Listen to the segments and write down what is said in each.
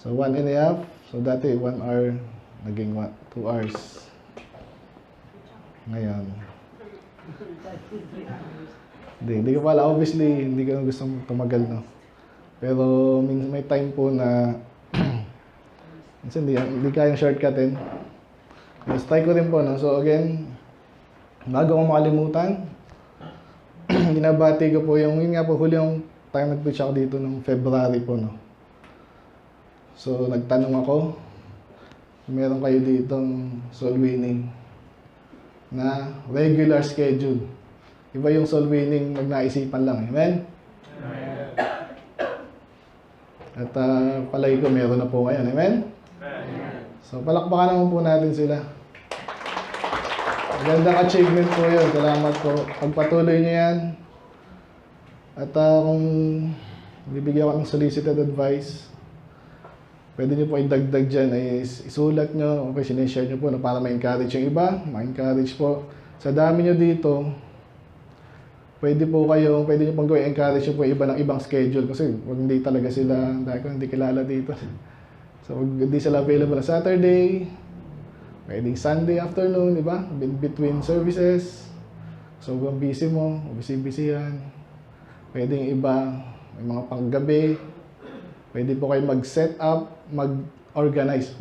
So, 1.5. So, dati 1 hour, naging 2 hours. Ngayon. Hindi ko pala, obviously, hindi ko gusto tumagal, no? Pero, may time po na, minsan hindi kayang shortcutin. Mas try ko rin po, no? So, again, bago ko makalimutan, binabati ko po yun nga po, huli yung time nag-preach ako dito nung February po, no? So, nagtanong ako, meron kayo ditong soul winning na regular schedule. Iba yung soul winning nagnaisipan lang. Amen? Amen. At palagi ko meron na po ngayon. Amen? Amen. So, palakpakan naman po natin sila. Magandang achievement po yun. Salamat po. Pagpatuloy niyo yan. At kung bibigyan ko ng solicited advice, pwede nyo po idagdag dyan, ay isulat nyo, okay, sinishare nyo po na para ma-encourage yung iba, ma-encourage po. Sa dami nyo dito, pwede nyo pong gawin, encourage nyo po yung iba ng ibang schedule kasi wag hindi talaga sila, dahil ko hindi kilala dito. So, wag hindi sila available na Saturday, pwedeng Sunday afternoon, di ba? Between services. So, kung busy mo, busy yan. Pwedeng iba, may mga panggabi. Pwede po kayo mag-set up, mag-organize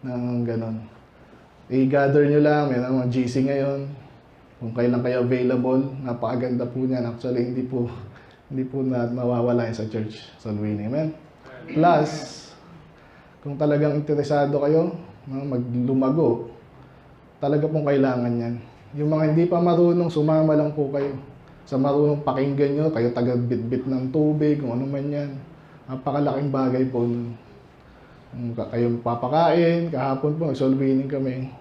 ng ganon. I-gather nyo lang, may mga GC ngayon. Kung kailan kayo available, napakaganda po niyan. Actually, hindi po na mawawala sa church. Soul winning, amen? Plus, kung talagang interesado kayo, maglumago, talaga pong kailangan yan. Yung mga hindi pa marunong, sumama lang po kayo. Sa marunong pakinggan nyo, kayo taga-bit-bit ng tubig, kung ano man yan. Napakalaking bagay po nun. Kayong papakain, kahapon po, soul winning kami.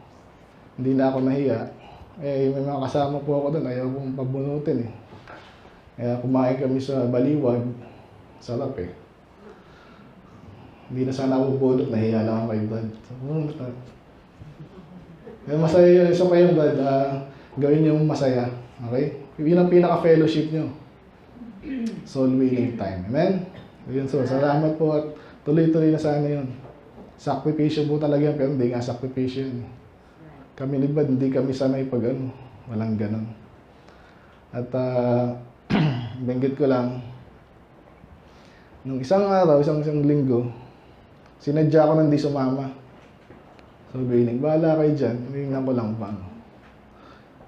Hindi na ako nahiya. May mga kasama po ako doon, ayaw kong pabunutin eh. Kaya kumain kami sa Baliwag. Sarap eh. Hindi na sana ako bunot, nahiya lang ako kay Brad. Kaya masaya yun, isa pa yung Brad, gawin yung masaya. Okay? Yun ang pinaka-fellowship nyo. Soul winning time. Amen? Yun, so, salamat po at tuloy-tuloy na sana yun. Sakripisyo po talaga yan, pero hindi nga sakripisyo yun. Kami ni Bad, hindi kami sanay pag walang ganon. At banggit ko lang, nung isang araw, isang linggo, sinadya ko na hindi sumama. So, bining, bahala kayo dyan, hinihingnan ko lang paano.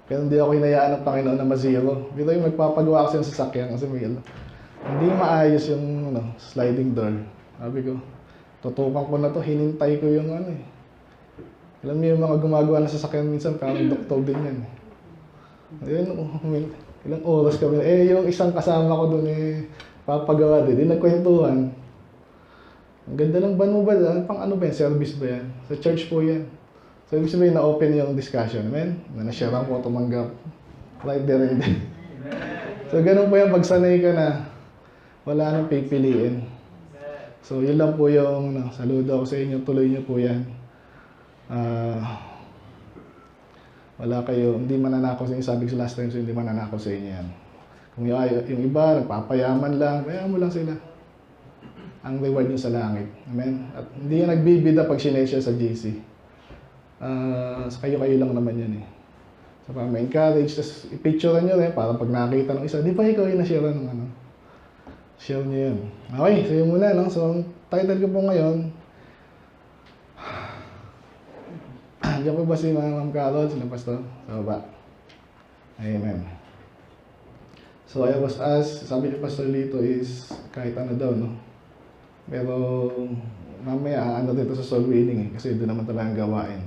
Pero hindi ako hinayaan ng Panginoon na mazero. Dito yung magpapagawa kasi yung sasakyan kasi may hindi maayos yung sliding door. Sabi ko, tutukan ko na to, hinintay ko yung Alam niyo yung mga gumagawa ng sasakyan minsan, parang doktor din yan. Ayun, ilang oras kami. Yung isang kasama ko doon papagawa din. Nagkwentuhan. Ang ganda ng van mo ba? Pang ano ba yan? Service ba yan? Sa church po yan. So, ibig sabihin na-open yung discussion. Amen? Na-share ko, tumanggap. Right there and then. So, ganun po yan. Pagsanay ka na, wala nang pipiliin. So, yun lang po yung saludo ako sa inyo. Tuloy nyo po yan. Wala kayo, hindi mananakaw sa inyo. Sabi ko last time, so hindi mananakaw sa inyo yan. Kung yung iba, nagpapayaman lang, kaya mo lang sila. Ang reward nyo sa langit. Amen? At hindi yan nagbibida pag sinesya sa GC. So kayo lang naman yan eh. So para ma-encourage, tapos i-picturean nyo rin, para pag nakita ng isa, di ba ikaw yung na-share ng share nyo yun. Okay, so yun muna, no? So, ang title ko po ngayon, diyan po ba si Ma'am Carol, sila Pastor? Sa baba. Amen. So, I was asked, sabi ni Pastor Lito is, kahit ano daw, no? Pero, mamaya, dito sa soul winning eh, kasi doon naman talagang gawain.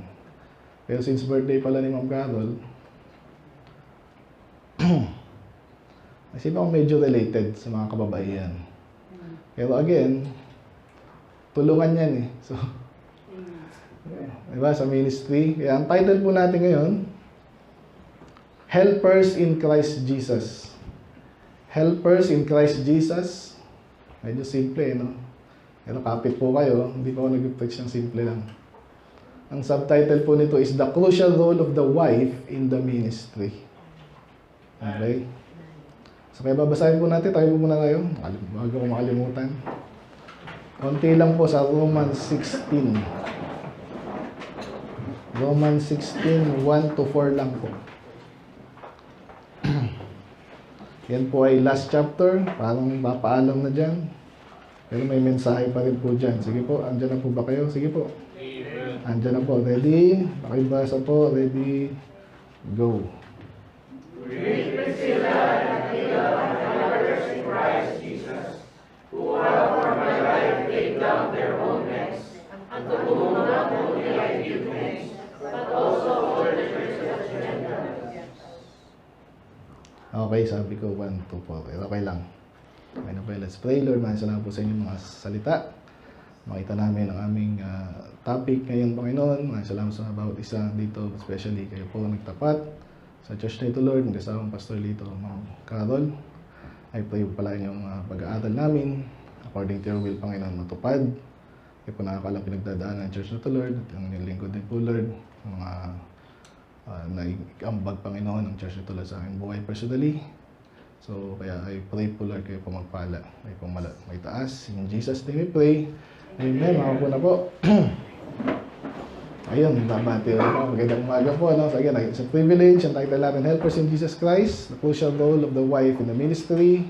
Pero since birthday pala ni Ma'am Carol, nasip ako medyo related sa mga kababaihan. Pero again, tulungan yan eh. So, diba, sa ministry. Kaya ang title po natin ngayon, Helpers in Christ Jesus. Helpers in Christ Jesus. Medyo simple eh, no? Pero kapit po kayo, hindi pa ako nag-preach ng simple lang. Ang subtitle po nito is The Crucial Role of the Wife in the Ministry. Okay? So kaya babasahin po natin, tayo po muna tayo, bago ko makalimutan. Konti lang po sa Romans 16. Romans 16, 1 to 4 lang po. Yan po ay last chapter. Parang papaalam na dyan. Pero may mensahe pa rin po dyan. Sige po, andyan na po ba kayo? Sige po. Andyan na po. Ready? Pakibasa po. Ready? Go. Greet Priscilla and Aquila, my brothers in Christ Jesus, who have for my life laid down their own necks, and to whom not only I give thanks, but also all the churches of the Gentiles. Okay, sabi ko 1, 2, 4. Okay lang. Okay na po. Let's pray. Lord, maraming salamat po sa inyong mga salita. Makita namin ang aming topic ngayon, Panginoon. Maraming salamat sa bawat isa dito, especially kayo po nagtapat sa church na ito, Lord. Ang kasawang Pastor Lito, Ma'am Carol. I pray po pala yung pag-aaral namin according to your will, Panginoon, matupad. Kayo po nakakalang pinagdadaan ng church na ito, Lord. At ang lingkod din po, Lord. Mga nag-ambag, Panginoon, ng church na ito, Lord, sa aking buhay personally. So, kaya I pray po, Lord, kayo po magpala. Kayo po may taas. In Jesus' name we pray. Amen. Mga po na po. Ayun, babati ako. Magandang umaga po. No? So again, it's a privilege. Ang title natin, Helpers in Jesus Christ, the crucial role of the wife in the ministry.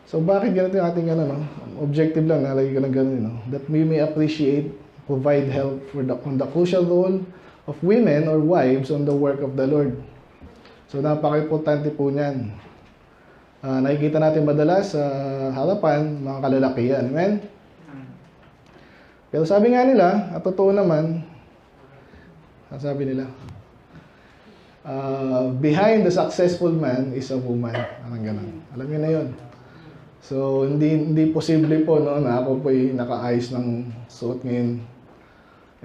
So bakit ganito yung ating no? Objective lang, nalagay ko lang ganun. No? That we may appreciate, provide help on the crucial role of women or wives on the work of the Lord. So napaka-importante po niyan. Nakikita natin madalas sa harapan, mga kalalakihan. Amen? Pero sabi nga nila, at totoo naman, sabi nila, behind the successful man is a woman. Parang ganun. Alam niyo na yun. So, hindi posible po no, na ako po'y naka-ayos ng suot ngayon.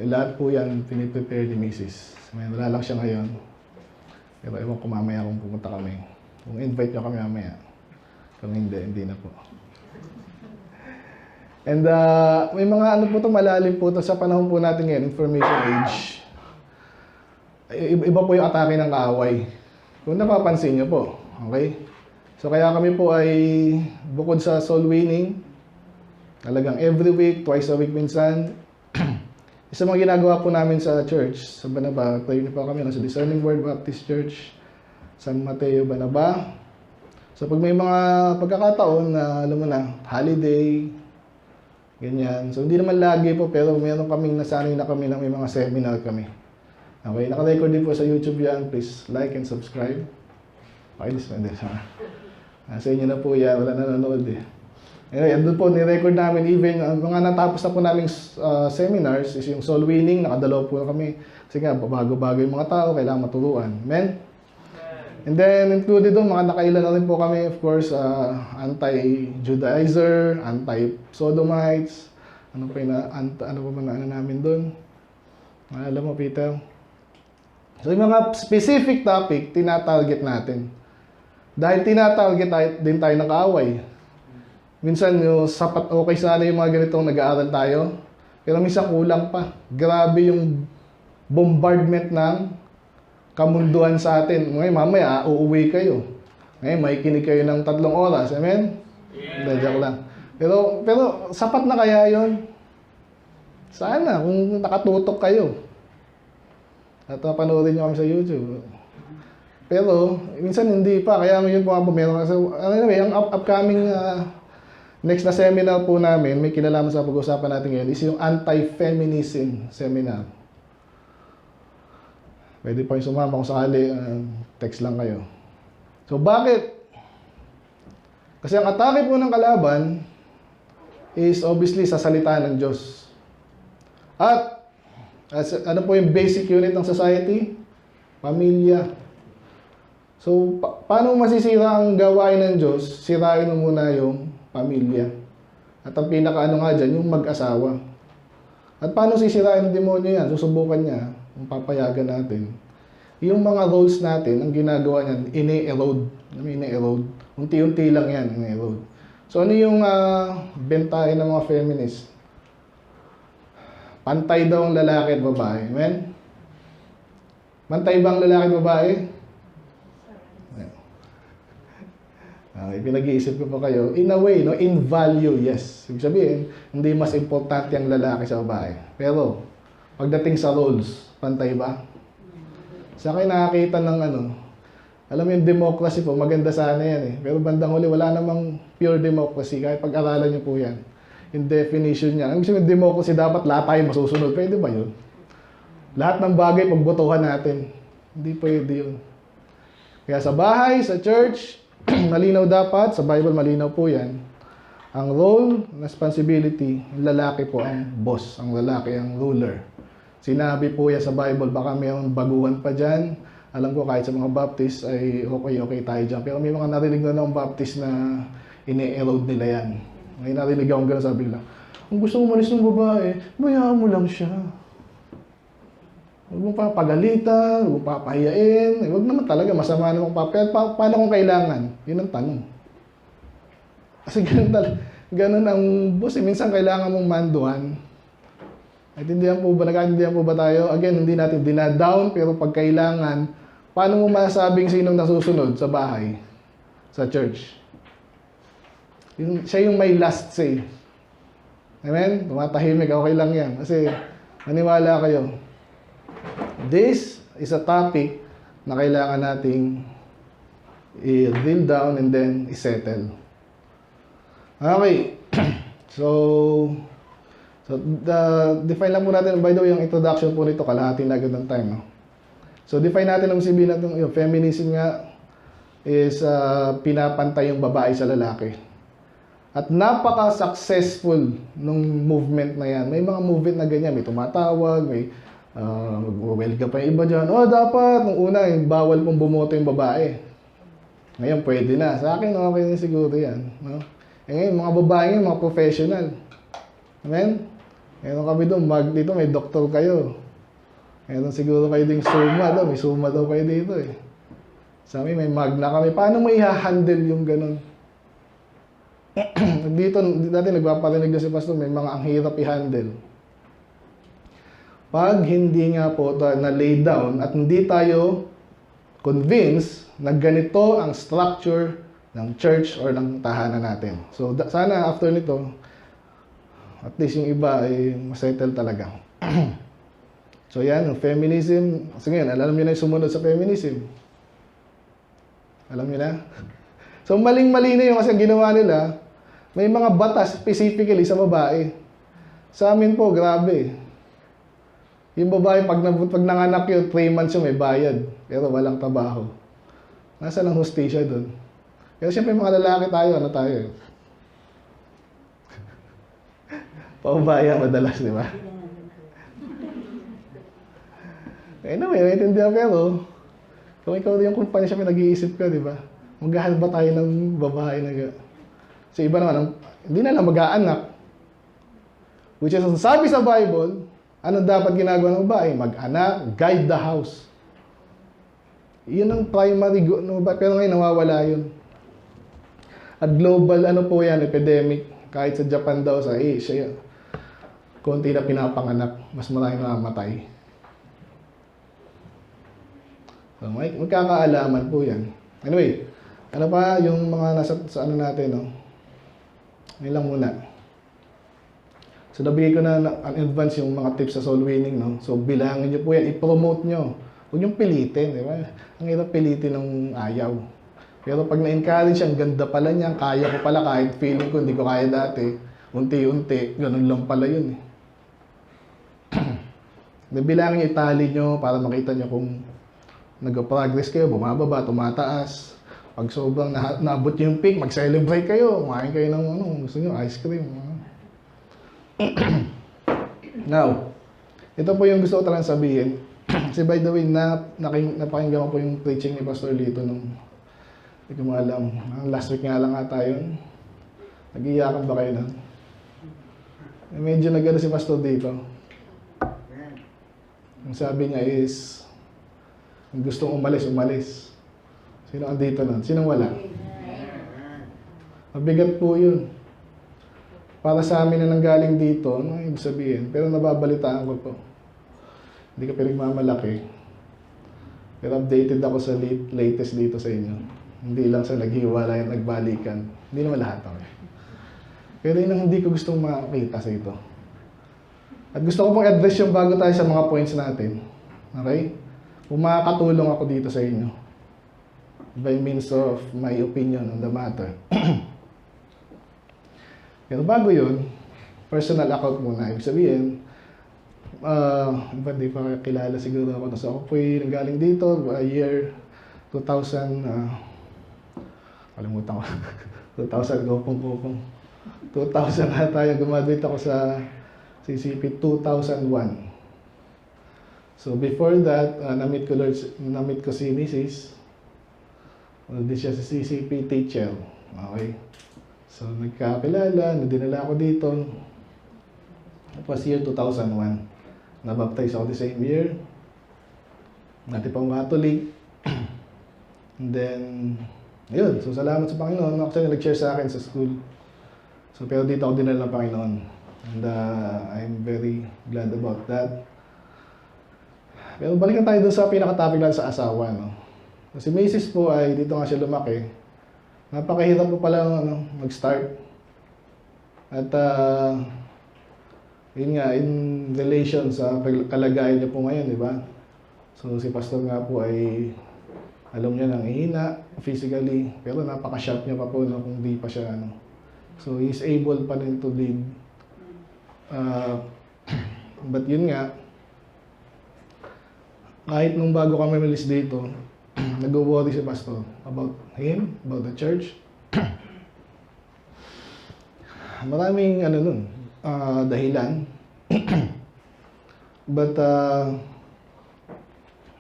Lahat po yan, piniprepare ni Mrs. Wala lang siya ngayon. Pero ewan ko mamaya kung pumunta kami. Kung invite nyo kami mamaya. Kung hindi na po. And may mga po ito, malalim po ito sa panahon po natin ngayon, information age. Iba po yung atake ng kaaway. Kung napapansin nyo po, okay? So kaya kami po ay bukod sa soul winning, talagang every week, twice a week minsan, isa mga ginagawa po namin sa church, sa Banaba, tayo po kami sa Discerning Word Baptist Church, San Mateo, Banaba. So pag may mga pagkakataon na, alam mo na, holiday, ganyan. So hindi naman lagi po, pero meron kaming nasanay na kami na may mga seminar kami. Okay, naka-record din po sa YouTube yan. Please like and subscribe. Pakilis na din. Sa inyo na po yan, wala nanonood eh. Anyway, andun po, ni-record namin even, mga natapos na po naming seminars is yung soul winning, nakadalaw po kami. Kasi nga, bago-bago yung mga tao, kailangan maturuan. Amen? And then, included doon, mga nakailan na rin po kami, of course, anti-Judaizer, anti-Sodomites, ano pa na namin doon? Alam mo, Peter? So, yung mga specific topic, tinatarget natin. Dahil tinatarget din tayo ng kaaway. Minsan, sapat okay sana yung mga ganitong nag-aaral tayo, pero minsan kulang pa. Grabe yung bombardment ng kamunduan sa atin. Ngayon, mamaya, uuwi kayo. Ngayon, may kinig kayo ng 3 oras. Amen? Yeah. Joke lang. Pero, sapat na kaya yon? Sana, kung nakatutok kayo. At panoorin nyo kami sa YouTube. Pero, minsan hindi pa. Kaya ngayon po meron. So, anyway, ang upcoming next na seminar po namin, may kinalaman sa pag-usapan natin ngayon, is yung anti-feminism seminar. Pwede pa yung sumama kung sakali, text lang kayo. So, bakit? Kasi ang atake po ng kalaban is obviously sa salita ng Diyos. At, ano po yung basic unit ng society? Pamilya. So, paano masisira ang gawain ng Diyos? Sirain mo muna yung pamilya. At ang pinaka-ano nga dyan, yung mag-asawa. At paano sisirain ng demonyo yan? Susubukan niya, kung papayagan natin. Yung mga roles natin, ang ginagawa niyan, ini-erode. Ini-erode. Unti-unti lang yan, ini-erode. So, ano yung bentahin ng mga feminist? Pantay daw ang lalaki at babae. Amen? Pantay ba ang lalaki at babae? Pinag-iisip ko pa kayo, in a way, no, in value, yes. Ibig sabihin, hindi mas importante ang lalaki sa babae. Pero, pagdating sa roles, pantay ba? Sa akin nakakita ng alam mo yung democracy po, maganda sana yan eh. Pero bandang huli, wala namang pure democracy, kahit pag-aralan nyo po yan. Yung definition niya. Ang sabihin, democracy, dapat lahat tayo masusunod. Pwede ba yun? Lahat ng bagay, pagbotohan natin. Hindi pwede yun. Kaya sa bahay, sa church, malinaw dapat, sa Bible malinaw po yan. Ang role, responsibility, yung lalaki po ang boss, ang lalaki ang ruler. Sinabi po yan sa Bible, baka mayroong baguhan pa dyan. Alam ko kahit sa mga Baptist ay okay tayo dyan. Pero may mga narinig na ng Baptist na ini-erode nila yan. May narinig akong gano'n, sabi nila, kung gusto mo malis ng babae, bayaan mo lang siya. Huwag mo papagalitan, huwag mo papahiyain. Huwag naman talaga, masama naman papahiyain. Paano kung kailangan? Yun ang tanong. Kasi ganun ang boss. Minsan kailangan mong manduhan. Nag-intindihan po ba tayo? Again, hindi natin dinadown, pero pag kailangan, paano mo masabing sinong nasusunod sa bahay? Sa church? Siya yung may last say. Amen? Tumatahimik, okay lang yan. Kasi, maniwala kayo. This is a topic na kailangan nating i-drill down and then i-settle. Okay. So, define lang po natin, by the way, yung introduction po nito, kalahati na agad ng time. No? So, define natin ang sabihin natin, yung feminism nga is pinapantay yung babae sa lalaki. At napaka-successful nung movement na yan. May mga movement na ganyan, may tumatawag, may welcome pa yung iba dyan. Dapat, nung una, bawal pong bumoto yung babae. Ngayon, pwede na. Sa akin, okay na siguro yan. No? Ngayon, mga babae ngayon, mga professional. Amen? Meron kami doon, dito may doktor kayo. Meron siguro kayo ding suma daw. May suma daw kayo dito eh. Sa amin, may magna kami. Paano mo i-handle yung ganun? Dito, dati nagpaparinig na si Pastor, may mga ang hirap i-handle. Pag hindi nga po na-lay down at hindi tayo convinced na ganito ang structure ng church or ng tahanan natin. So, sana after nito, at least yung iba ay masettle talaga. So, yan, yung feminism. Kasi ngayon, alam nyo na yung sumunod sa feminism. Alam nyo na? So, maling-mali na yung kasi ginawa nila, may mga batas specifically sa babae. Sa amin po, grabe. Yung babae, pag nanganak yun, 3 months yun, may bayad. Pero walang trabaho. Nasaan ang hustisya doon? Pero siyempre, mga lalaki tayo, ano tayo? Paubaya madalas, di ba? Anyway, naiintindihan pero kung ikaw yung kumpanya siya, nag-iisip ka, di ba? Maghahanap ba tayo ng babae na so iba naman, hindi na lang mag-aanak. Which is, sabi sa Bible, ano dapat ginagawa ng babae? Mag-anak, guide the house. Yun ang primary pero ngayon nawawala yun. At global, po yan, epidemic. Kahit sa Japan daw, sa Asia, konti na pinapanganak, mas marami namamatay. So, magkakaalaman po yan. Anyway, ano pa yung mga nasa sa ano natin, no? Yan lang muna. So, nabigay ko na advance yung mga tips sa soul winning, no? So, bilangin nyo po yan, i-promote nyo. Huwag nyo pilitin, di ba? Ang hirap pilitin ng ayaw. Pero pag na-encourage, ang ganda pala niya, kaya ko pala, kahit feeling ko, hindi ko kaya dati, unti-unti, ganun lang pala yun, eh. Bilangin nyo, itali nyo, para makita nyo kung nag-progress kayo, bumababa, tumataas. Pag sobrang naabot yung peak, mag-celebrate kayo. Kumain kayo ng gusto nyo, ice cream. Now, ito po yung gusto ko talagang sabihin. Kasi by the way, napakinggan ko po yung preaching ni Pastor Lito nung, hindi ko alam, last week nga lang ata yun. Nag-iyakan ba kayo nun? Medyo nag-ano si Pastor dito. Ang sabi niya is, kung gustong umalis, umalis. Sino andito nun? Sinong wala? Mabigat po yun. Para sa amin na nanggaling dito, ano ibig sabihin? Pero nababalitaan ko po. Hindi ka pinagmamalaki. Pero updated ako sa latest dito sa inyo. Hindi lang sa naghiwalay at nagbalikan. Hindi naman lahat okay. Pero yun ang hindi ko gustong makakita sa ito. At gusto ko pong address yung bago tayo sa mga points natin. Okay? Kung makakatulong ako dito sa inyo by means of my opinion on the matter. Pero bago yun, personal account muna. Ibig sabihin, hindi pa kilala siguro ako. So ako po'y nanggaling dito, year 2000, kalimutan ko, 2000, gopong. 2000 na tayo, gumaduate ako sa CCP 2001. So before that, namit ko si Mrs. Hindi siya si CCP teacher. Okay. So nagkakilala, dinala ako dito. It was year 2001. Nabaptize ako the same year. Dati pang Catholic. And then, ayun. So salamat sa Panginoon. Actually, nag-share sa akin sa school. So pero dito ako dinala ng Panginoon. And I'm very glad about that. Pero balikan tayo dun sa pinaka-topic lang sa asawa, no? Kasi Mrs. po ay dito nga siya lumaki. Napakahirap po pala mag-start. At yun nga, in relation sa kalagayan niya po ngayon, di ba? So si pastor nga po ay alam niya nang ihina physically, pero napaka-sharp niya pa po no, kung di pa siya So he's able pa rin to lead. But yun nga, kahit nung bago kami malis dito, nag-worry si pastor about him, about the church. Maraming dahilan. But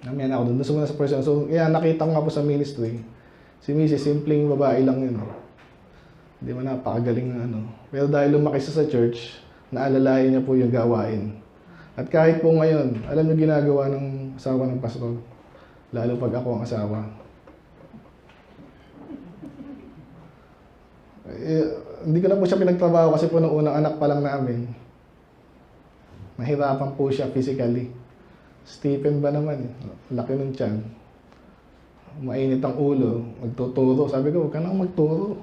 namaya ako doon muna sa person. So kaya nakita ko nga po sa ministry, si Mrs. simpleng babae lang yun. Hindi man napakagaling na Pero dahil lumaki siya sa church, naalalayan niya po yung gawain. At kahit po ngayon, alam niyo ginagawa ng asawa ng pastor, lalo pag ako ang asawa. Hindi ko na po siya pinagtrabaho kasi po nung unang anak pa lang namin, nahirapan po siya physically. Stephen ba naman laki ng tiyan. Mainit ang ulo, magtuturo. Sabi ko, huwag ka nang magturo.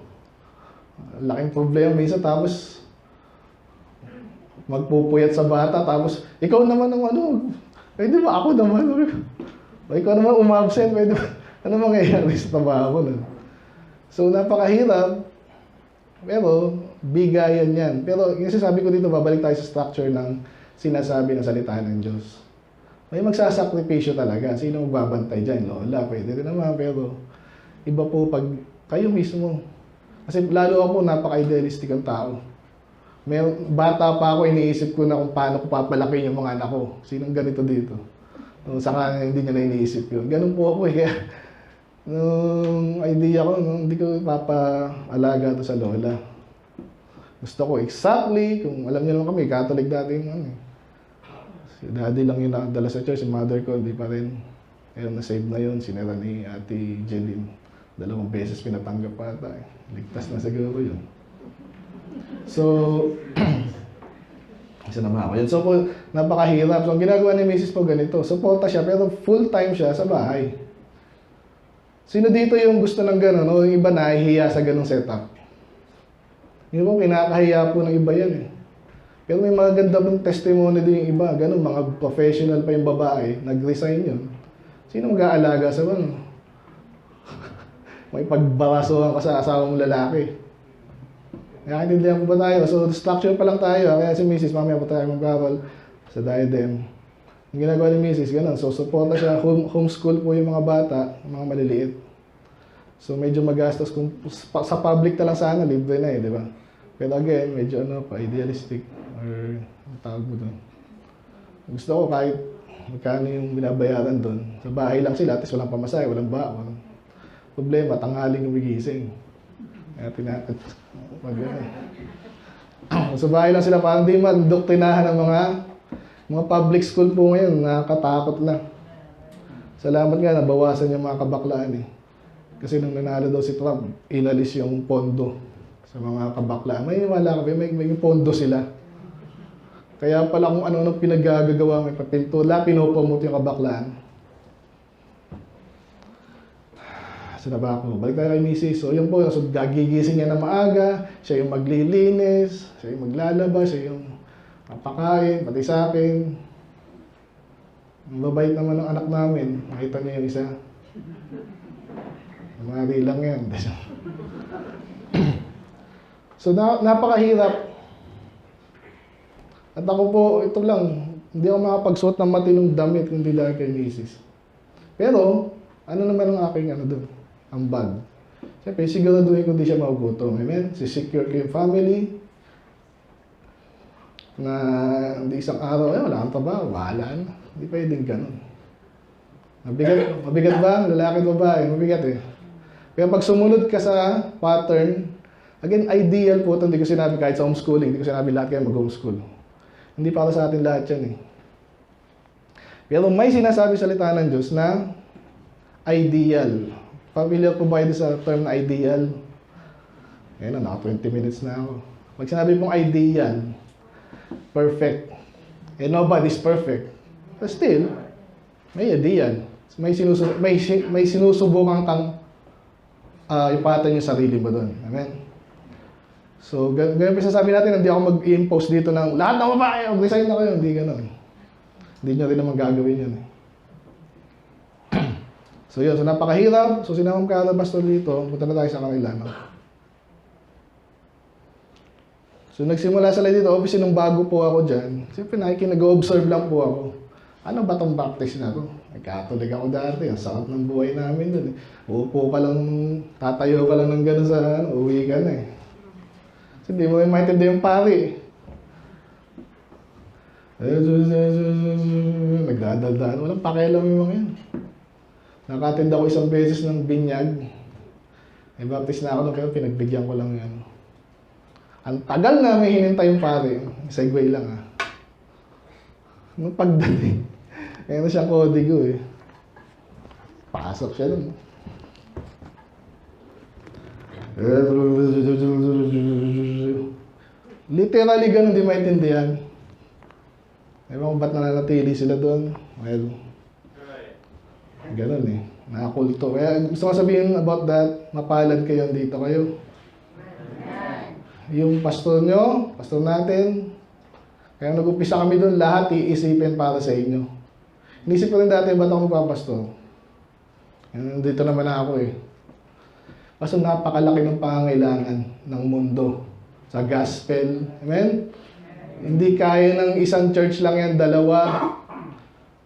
Laking problema minsan, tapos magpupuyat sa bata, tapos ikaw naman ang pwede ba ako naman? O ikaw naman umabsent, pwede ba? Ano mangyayari sa trabaho nun? So napakahirap, pero bigayan yan. Pero yung sabi ko dito, babalik tayo sa structure ng sinasabi ng salita ng Diyos. May magsasakripisyo talaga. Sino magbabantay dyan? Lola, pwede rin naman, pero iba po pag kayo mismo. Kasi lalo ako, napaka-idealistic ang tao. Bata pa ako, iniisip ko na kung paano ko papalaki yung mga anak ko. Sinong ganito dito? Saka hindi niya na iniisip yun. Ganun po ako eh. Kaya, nung idea ko, hindi ko papaalaga to sa lola. Gusto ko exactly, kung alam niyo naman kami, Catholic dati yung si daddy lang yung nakadala sa church, si mother ko, hindi pa rin. Ayun, na-save na yun, sinira ni Ate Jeline. 2 beses pinatanggap pa ata eh. Ligtas na siguro yun. So, isa naman ako yan. So, po, napakahirap. So, ang ginagawa ni Mrs. po ganito, suporta siya, pero full-time siya sa bahay. Sino dito yung gusto ng gano'n? O yung iba nahihiya sa gano'ng setup? Yung po, kinakahiya po ng iba yan eh. Pero may mga ganda pong testimony din yung iba. Gano'n, mga professional pa yung babae, nag-resign yun. Sino mag-aalaga sa ano? May pagbarasuhan ka sa asawa mong lalaki. Kaya kintindihan po ba tayo? So, structure pa lang tayo. Kaya si Mrs. mamaya po tayo mag-barrel sa diadem. Yung ginagawa ni Mrs. ganun. So, supporta siya. Homeschool po yung mga bata, mga maliliit. So, medyo magastos. Kung sa public na lang sana, libre na eh, di ba? Pero again, medyo idealistic. Or, ang tawag mo doon. Gusto ko kahit magkano yung binabayaran doon. Sa bahay lang sila, at walang pamasahe, walang baon. Problema, tanghaling gumigising. Kaya tinakot. Sa bahay lang sila, parang di man doktrinahan ng mga public school po ngayon, nakakatakot na. Salamat nga, nabawasan yung mga kabaklaan eh. Kasi nung nanalo daw si Trump, inalis yung pondo sa mga kabaklaan. May wala ka, may pondo sila. Kaya pala kung ano-ano pinagagagawa, may papintula, pinopromote yung kabaklaan. Asa na ba ako? Balik tayo kay Mrs. So yun po, so gagigising niya na maaga, siya yung maglilinis, siya yung maglalaba, siya yung papakain, pati sa akin. Ang babait naman ng anak namin. Makita niyo yung isa. Mari lang yan. So napakahirap. At ako po, ito lang, hindi ako makapagsuot ng matinong damit kundi dahil kay Mrs. Pero, ano naman ang aking doon? Ang bag. Siyempre, siguraduhin ko hindi siya magugutom. Amen? Sisecure ko yung family. Na hindi isang araw, wala kang trabaho, wala na. Hindi pwedeng ganun. Mabigat ba? Lalaki o babae? Mabigat eh. Kaya pag sumunod ka sa pattern, again, ideal po ito. Hindi ko sinabi kahit sa homeschooling, hindi ko sinabi lahat kayo mag-homeschool. Hindi para sa atin lahat yan eh. Pero may sinasabi salita ng Diyos na ideal. Familiar po ba kayo sa term na ideal? Ayan na, naka 20 minutes na ako. Pag sinabi pong ideal, perfect. And nobody's perfect. But still, may ideal. May sinusubukan kang ipatan yung sarili mo doon. Amen? So, ganyan pa sasabi natin, hindi ako mag-impose dito ng lahat ng babae, mag-resign na kayo. Hindi gano'n. Hindi nyo rin naman gagawin yan eh. So yun, so napakahirap. So sinamang ka na pastor dito, punta na tayo sa kanila. No? So nagsimula sila dito, obviously nung bago po ako dyan, siyempre nag-observe lang po ako. Ano ba itong baptist na to? Catholic ako dati, ang sakit ng buhay namin dun eh. Uupo ka lang, tatayo ka lang ng gano'n sa uwi ka na eh. So hindi mo maintindihan yung pari eh. Nagdadaldaan, walang pakialam yung mga yan. Nakatend ako isang beses ng binyag. May baptist na ako nung kaya pinagbigyan ko lang yan. Ang tagal na may hinintay yung pare. Segway lang ah. Nung pagdating, kaya na siya kodigo eh. Pasok siya dun. Literally ganun, di maintindihan. Ewan ko ba't nananatili sila doon. Well, ganun eh. Nakakulto. Kaya gusto ko sabihin about that, mapalad kayo dito kayo. Yung pastor nyo, pastor natin, kaya nag-upisa kami doon, lahat iisipin para sa inyo. Inisip ko rin dati, ba't ako magpapastor? Dito naman ako eh. Kasi napakalaki ng pangangailangan ng mundo sa gospel. Amen? Hindi kaya ng isang church lang yan, dalawa.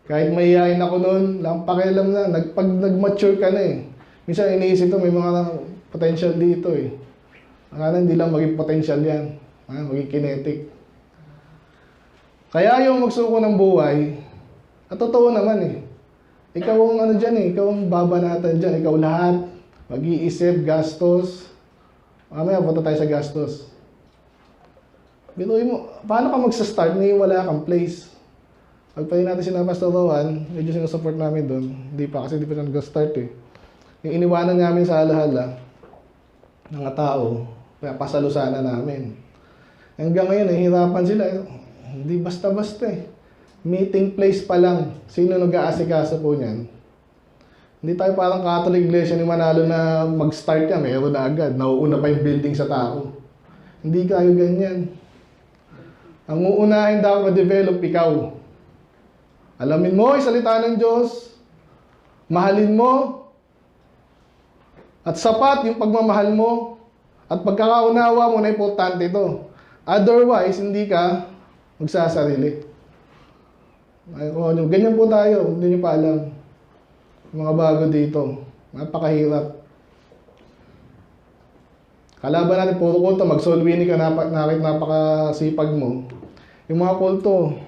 Kahit mahihayin ako noon, lang pakialam na. Pag nag-mature ka na eh. Minsan iniisip ko, may mga potential dito eh. Akala hindi lang maging potential yan. Maging kinetic. Kaya yung magsuko ng buhay, at totoo naman eh. Ikaw ang dyan eh. Ikaw ang babanatan dyan. Ikaw lahat. Mag-iisip, gastos. Mamaya, punta tayo sa gastos. Binuhin mo, paano ka magsa-start na wala kang place? Pagpahin natin si Pastor Rowan, medyo sinusupport namin doon. Hindi pa, kasi hindi pa siya nag-start eh. Yung iniwanan namin sa alahala, ng tao, kaya pasalusana namin. Hanggang ngayon, nahihirapan sila. Hindi basta-basta eh. Meeting place pa lang. Sino nag-aasikaso po niyan? Hindi tayo parang Catholic Iglesia ni Manalo na mag-start yan. Mayroon na agad. Nauuna pa yung building sa tao. Hindi kayo ganyan. Ang uunahin daw ma-develop ikaw. Alamin mo, isalita ng Diyos. Mahalin mo. At sapat yung pagmamahal mo. At pagkakaunawa mo na importante ito. Otherwise, hindi ka magsasarili. Ganyan po tayo. Hindi nyo pa alam. Mga bago dito. Napakahirap. Kalaban natin, puro kulto. Mag-soul winning ka, napakasipag mo. Yung mga kulto,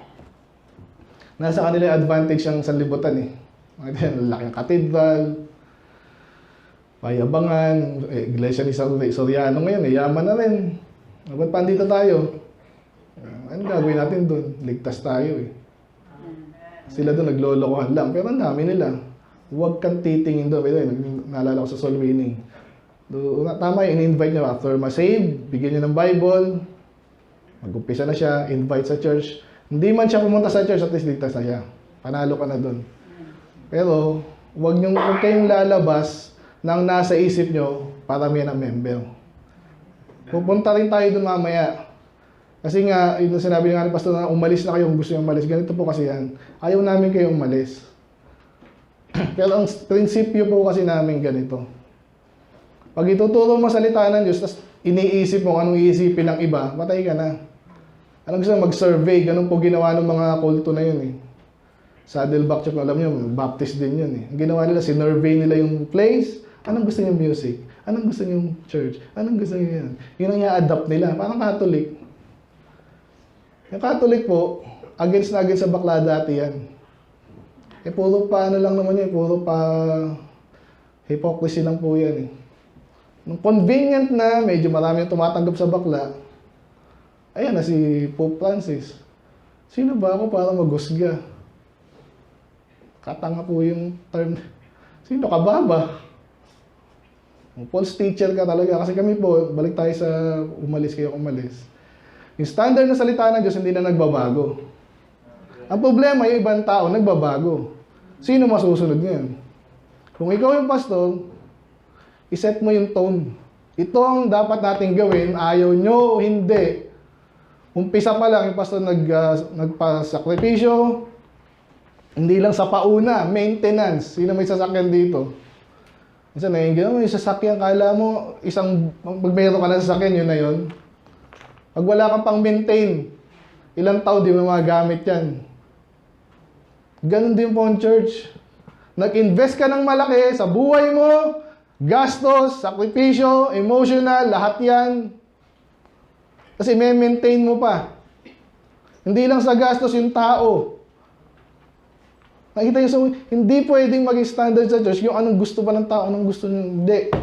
nasa kanila yung advantage ang sanlibutan eh. Laking katedral, payabangan, iglesia ni Soriano ngayon, yaman na rin. Ba't pa dito tayo? Ano gagawin natin doon? Ligtas tayo eh. Sila doon naglolokohan lang, pero ang dami nila. Huwag kang titingin doon. Pero naalala ko sa soul winning. Tama yung in-invite nyo after ma-save, bigyan nyo ng Bible, mag-umpisa na siya, invite sa church. Hindi man siya pumunta sa church, at least ligtas na siya. Panalo ka na doon. Pero, huwag kayong lalabas ng nasa isip nyo, paramihan ng member. Pupunta rin tayo dun mamaya. Kasi nga, yung sinabi nga ni Pastor na umalis na kayo kung gusto nyo umalis. Ganito po kasi yan. Ayaw namin kayo umalis. Pero ang prinsipyo po kasi namin ganito. Pag ituturo mo salita ng Diyos, tapos iniisip mo anong iisipin ng iba, patay ka na. Anong gusto mo? Mag-survey. Ganun po ginawa ng mga kulto na yun eh. Saddleback Church, alam nyo, Baptist din yun eh. Ang ginawa nila, sinurvey nila yung place. Anong gusto nyo music? Anong gusto nyo church? Anong gusto nyo yan? Yun ang i-adapt nila. Parang Catholic. Yung Catholic po, against na against sa bakla dati yan. Eh, puro pa ano lang naman yun, puro pa hypocrisy lang po yan eh. Nung convenient na, medyo marami yung tumatanggap sa bakla, ayan na si Pope Francis. Sino ba ako para maghusga? Katanga po yung term. Sino ka ba ba? False teacher ka talaga. Kasi kami po, balik tayo sa umalis kayo umalis. Yung standard na salita ng Diyos hindi na nagbabago. Ang problema, yung ibang tao nagbabago. Sino masusunod ngayon? Kung ikaw yung pastor, iset mo yung tone. Ito ang dapat natin gawin, ayaw nyo o hindi. Umpisa pa lang, yung pastor nagpasakripisyo, hindi lang sa pauna, maintenance. Sino may sasakyan dito? Minsan naiinggit mo, yung sasakyan, kala mo, pag mayroon ka na sasakyan, yun na yun. Pag wala kang pang-maintain, ilang taon di mo magagamit yan. Ganon din po ang church. Nag-invest ka ng malaki sa buhay mo, gastos, sakripisyo, emotional, lahat yan. Kasi may maintain mo pa. Hindi lang sa gastos yung tao. Nakita nyo, so, hindi pwedeng maging standard sa church yung anong gusto ba ng tao, anong gusto nyo. Hindi.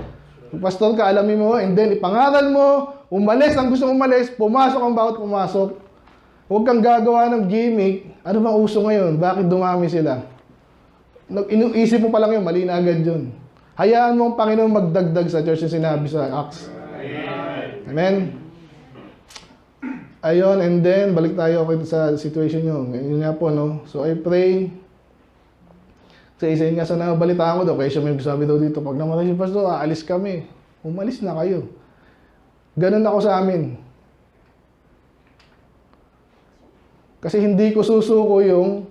Kung pastor ka, alamin mo, and then ipangaral mo, umalis ang gusto mong umalis, pumasok ang bawat pumasok. Huwag kang gagawa ng gimmick. Ano bang uso ngayon? Bakit dumami sila? Inuisip mo pa lang yun, mali na agad yun. Hayaan mo ang Panginoon magdagdag sa church yung sinabi sa Acts. Amen? Ayun, and then, balik tayo sa situation nyo. Yun nga po, no? So, I pray. Sa isa nga sa nabalitaan ko daw, kaya siya may sabi daw dito, pag namatay si pastor, aalis kami. Umalis na kayo. Ganun ako sa amin. Kasi hindi ko susuko yung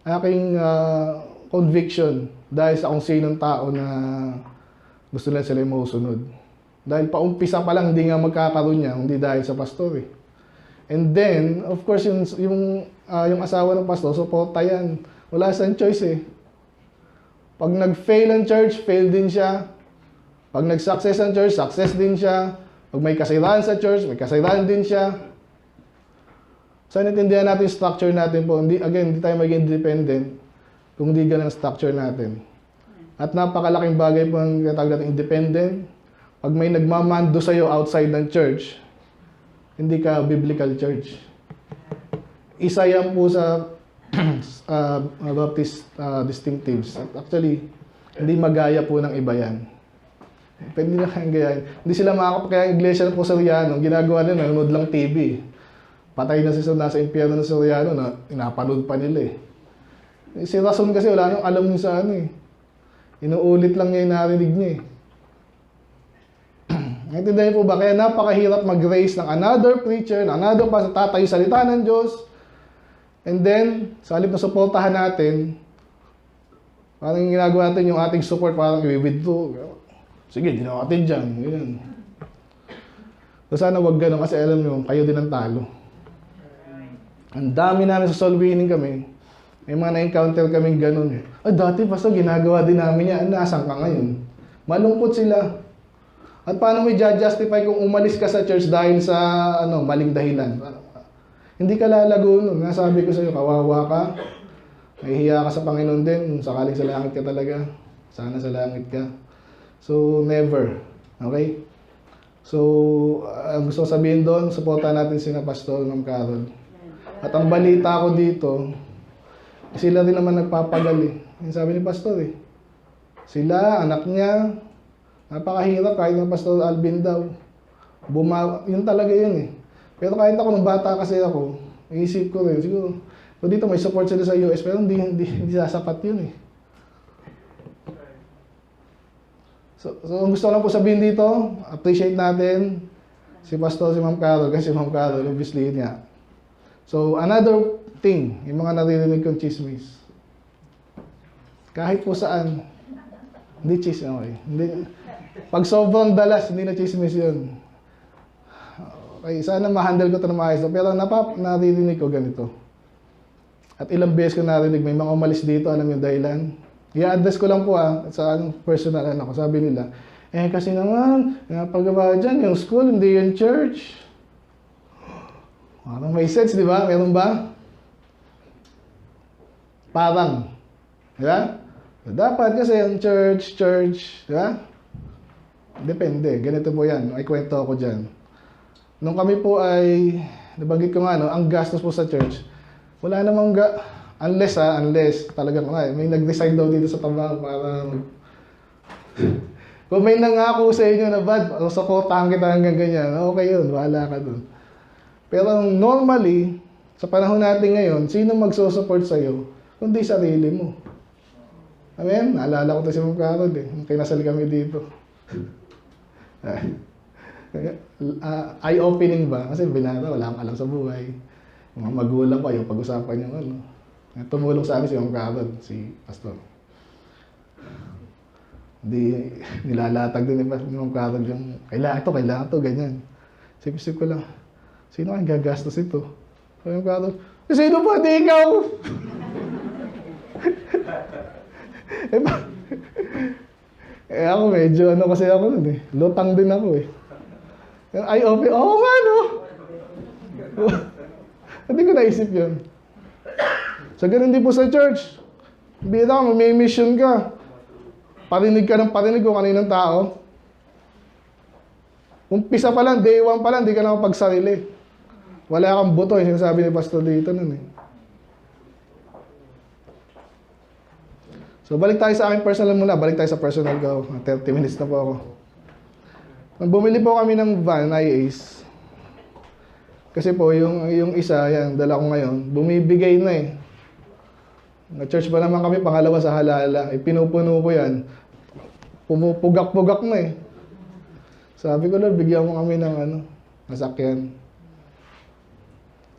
aking conviction dahil sa kung sinong tao na gusto nila sila yung mausunod. Dahil paumpisa pa lang, hindi nga magkakaroon niya, hindi dahil sa pastor eh. And then, of course, yung asawa ng pastor, suporta yan. Wala siyang choice eh. Pag nag-fail ang church, fail din siya. Pag nag-success ang church, success din siya. Pag may kasiraan sa church, may kasiraan din siya. So, natindihan natin yung structure natin po. Hindi tayo maging independent kung hindi ganun ang structure natin. At napakalaking bagay po ang tinatawag natin independent. Pag may nagmamando sa'yo outside ng church, hindi ka biblical church. Isa yan po sa Baptist distinctives. Actually, hindi magaya po ng iba yan. Pwede nila kayang gayahin. Hindi sila kaya iglesia ng Soriano, ginagawa nila, nanonood lang TV. Patay na sila nasa impyerno ng Soriano na inapanood pa nila eh. Si Rason kasi wala nang alam niya sa ano eh. Inuulit lang niya yung narinig niya eh. Naintindihan po ba? Kaya napakahirap mag-raise ng another preacher, ng another pastor, tatayo salita ng Diyos. And then, sa halip na supportahan natin, parang ginagawa natin yung ating support, parang i-withdraw. Sige, di na natin dyan. Ganyan. So sana wag ganun kasi alam nyo, kayo din ang talo. Ang dami namin sa soul winning kami. May mga na-encounter kaming ganun. Dati pastor, ginagawa din namin yan. Nasaan ka ngayon? Malungkot sila. At paano mo i-justify kung umalis ka sa church dahil sa maling dahilan? Hindi ka lalago nun. Nasabi ko sa iyo, kawawa ka. Nahihiya ka sa Panginoon din. Sakaling sa langit ka talaga. Sana sa langit ka. So, never. Okay? So, ang gusto ko sabihin doon, supportan natin sina Pastor Ma'am Carol. At ang balita ko dito, sila din naman nagpapagal eh. Yung sabi ni Pastor eh. Sila, anak niya, napakahirap kahit ng Pastor Alvin daw. Yun talaga yun eh. Pero kahit ako, nung bata kasi ako, iisip ko rin, siguro, so dito may support sila sa US, pero hindi sasapat yun eh. So gusto ko lang po sabihin dito, appreciate natin si Pastor, si Ma'am Carol, kasi si Ma'am Carol, obviously yun nga. So, another thing, yung mga naririnig kong chismis. Kahit po saan, hindi chismis, okay. Hindi, pag sobrang dalas, hindi na chismis yun. Okay, sana ma-handle ko ito na maayos. Pero naririnig ko ganito. At ilang beses ko narinig, may mga umalis dito, alam yung dahilan. I-address ko lang po sa personal ko. Sabi nila, kasi naman, paggawa dyan, yung school, hindi yung church. Parang may sense, di ba? Meron ba? Parang. Di ba? Dapat kasi yung church, di ba? Depende. Ganito po yan. May kwento ako dyan. Nung kami po ay, nabanggit ko nga, ang gastos po sa church, wala namang unless talagang may nag-decide daw dito sa trabaho para kung may nangako sa inyo na bad, supportahan kita hanggang ganyan, okay yun, wala ka dun. Pero normally, sa panahon natin ngayon, sino magsusupport sa'yo kundi sarili mo? Amen? Naalala ko to si Ma'am Carol kinasal kami dito. Eye-opening ba? Kasi binata, wala kang alam sa buhay. Mga magulang ko, yung pag-usapan yung tumulong sa amin si Ma'am Carol, si Pastor. Hindi, nilalatag din ni Ma'am Carol yung, kailangan to, ganyan. Sip-sip ko lang, sino kayong gagastos ito? Sabi Ma'am Carol, sino pa, di ikaw? Ako medyo, kasi ako nun lutang din ako Yung eye-open, nga no? Hindi ko naisip yun. So, ganun din po sa church. Bida ka, may mission ka. Parinig ka ng parinig kung kaninong tao. Umpisa pa lang, day 1 pa lang, di ka na mapagsarili. Wala kang buto, yung sinasabi ni Pastor dito nun So, balik tayo sa aking personal muna. Balik tayo sa personal ko. 30 minutes na po ako. Nang bumili po kami ng van, IAs. Kasi po, yung isa, yan, dala ko ngayon, bumibigay na Na-church ba naman kami, pangalawa sa Halala. Pinupuno ko yan. Pumupugak-pugak na Sabi ko, Lord, bigyan mo kami ng nasakyan.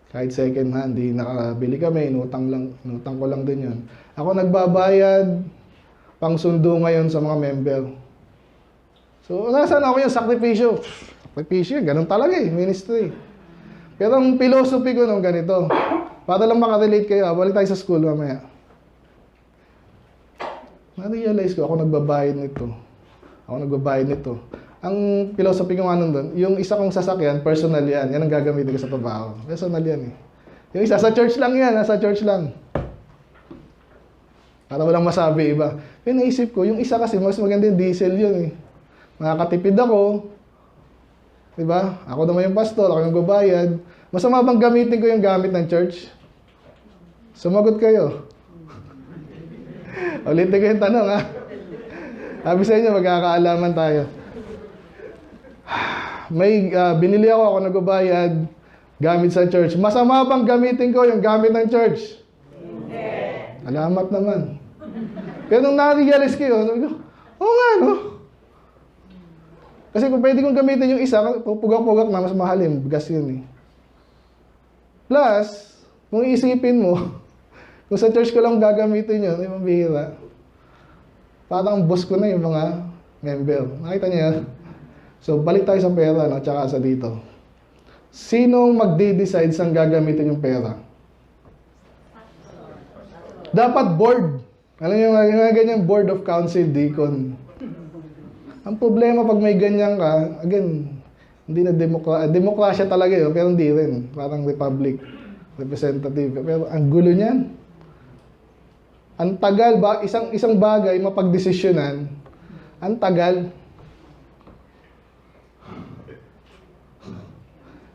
Kahit second hand, di nakabili kami, inutang ko lang din yun. Ako nagbabayad, pang sundo ngayon sa mga member. So, nasaan ako yung sakripisyo? Sakripisyo, ganun talaga ministry. Pero ang philosophy ko nung ganito, para lang makarelate kayo, balik tayo sa school mamaya. Na-realize ko, ako nagbabayad nito. Ang philosophy ko nga nun doon, yung isa kong sasakyan, personal yan. Yan ang gagamitin ko sa trabaho. Personal yan Yung isa, sa church lang yan. Nasa church lang. Para walang masabi iba. Kaya naisip ko, yung isa kasi, mas maganda yung diesel yun Makakatipid ako. Diba? Ako naman yung pastor, ako yung magbabayad. Masama bang gamitin ko yung gamit ng church? Sumagot kayo. Ulitin ko yung tanong, Sabi sa inyo, magkakaalaman tayo. May binili ako nagbabayad, gamit sa church. Masama bang gamitin ko yung gamit ng church? Hindi. Alamat naman. Pero nung na-realize kayo, sabi ko, nga Kasi kung pwede kong gamitin yung isa, pugak-pugak na, mas mahalin. Gas yun Plus, kung iisipin mo, kung sa church ko lang gagamitin yun, ay mabihira. Parang boss ko na yung mga member. Nakita niyo yan? So, balik tayo sa pera, tsaka sa dito. Sinong magde-decide saan gagamitin yung pera? Dapat board. Alam niyo, yung ganyan, board of council, deacon. Ang problema pag may ganyan ka, again, hindi na demokrasya talaga yun, pero hindi rin. Parang republic, representative. Pero ang gulo niyan. Ang tagal ba, isang bagay mapagdesisyonan, ang tagal.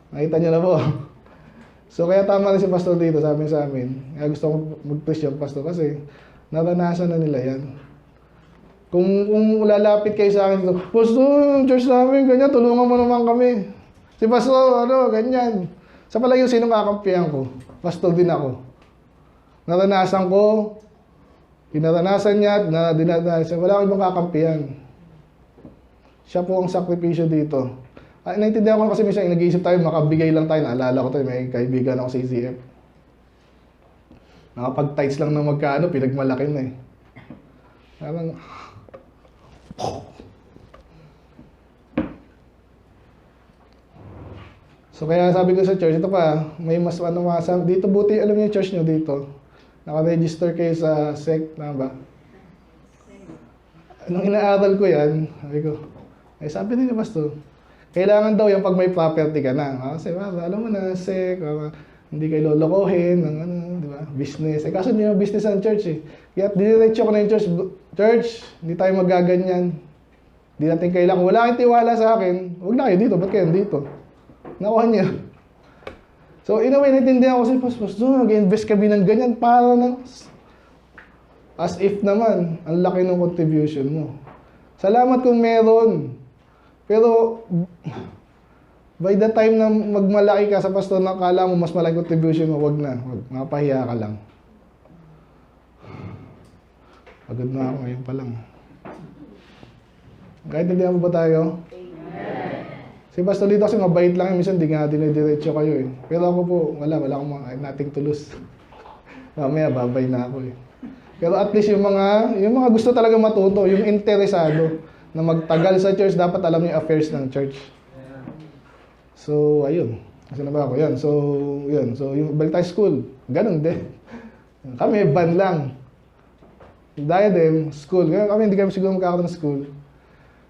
Nakita niyo na po. So kaya tama rin si Pastor dito, sabi sa amin. Kaya gusto kong mag-push yung Pastor kasi naranasan na nila yan. Kung lalapit kayo sa akin, Pastor, church namin, ganyan, tulungan mo naman kami. Si Pastor, ganyan. Sa palayo, sinong kakampihan ko? Pastor din ako. Naranasan ko, pinaranasan niya, dinaranasan. Wala akong ibang kakampihan. Siya po ang sakripisyo dito. Naintindihan ko kasi minsan nag-iisip tayo, makabigay lang tayo. Naalala ko tayo, may kaibigan ako sa ECF. Nakapag-tights lang ng magkano, pinagmalaki na eh. Parang, so kaya sabi ko sa church, ito pa, may mas ano dito buti, alam niyo yung church niyo dito. Naka-register kayo sa SEC, na ba? Nung inaaral ko yan, sabi din ni Pastor, kailangan daw yung pag may property ka na. Kasi alam mo na, SEC, hindi kayo lolokohin, di ba? Business. Kaso hindi naman business ang church eh. Kaya diniretso ko na yung church. Church, hindi tayo magaganyan. Hindi natin kailangan. Wala kayong tiwala sa akin. Huwag na kayo dito. Ba't kayo dito? Nakuha niya. So, in a way, naintindihan ko kasi, Pastor, nag-invest kami ng ganyan para ng... As if naman, ang laki ng contribution mo. Salamat kung meron. Pero, by the time na magmalaki ka sa pastor, nakala mo mas malaki contribution mo, wag na. Wag, mapahiya ka lang. Pagod na ako ngayon pa lang. Kahit hindi mo ba tayo? Si Pastor dito kasi mabait lang, minsan di nga dinidiretso kayo eh. Pero ako po, wala akong nothing to lose. Mamaya babay na ako eh. Pero at least yung mga gusto talaga matuto, yung interesado na magtagal sa church, dapat alam yung affairs ng church. So, ayun. Kasi na ba ako? Yan. So, yun. So, yung balik tayo school, ganun din. Kami, band lang. Diadem, school. Kami, hindi kami siguro magkakaroon ng school.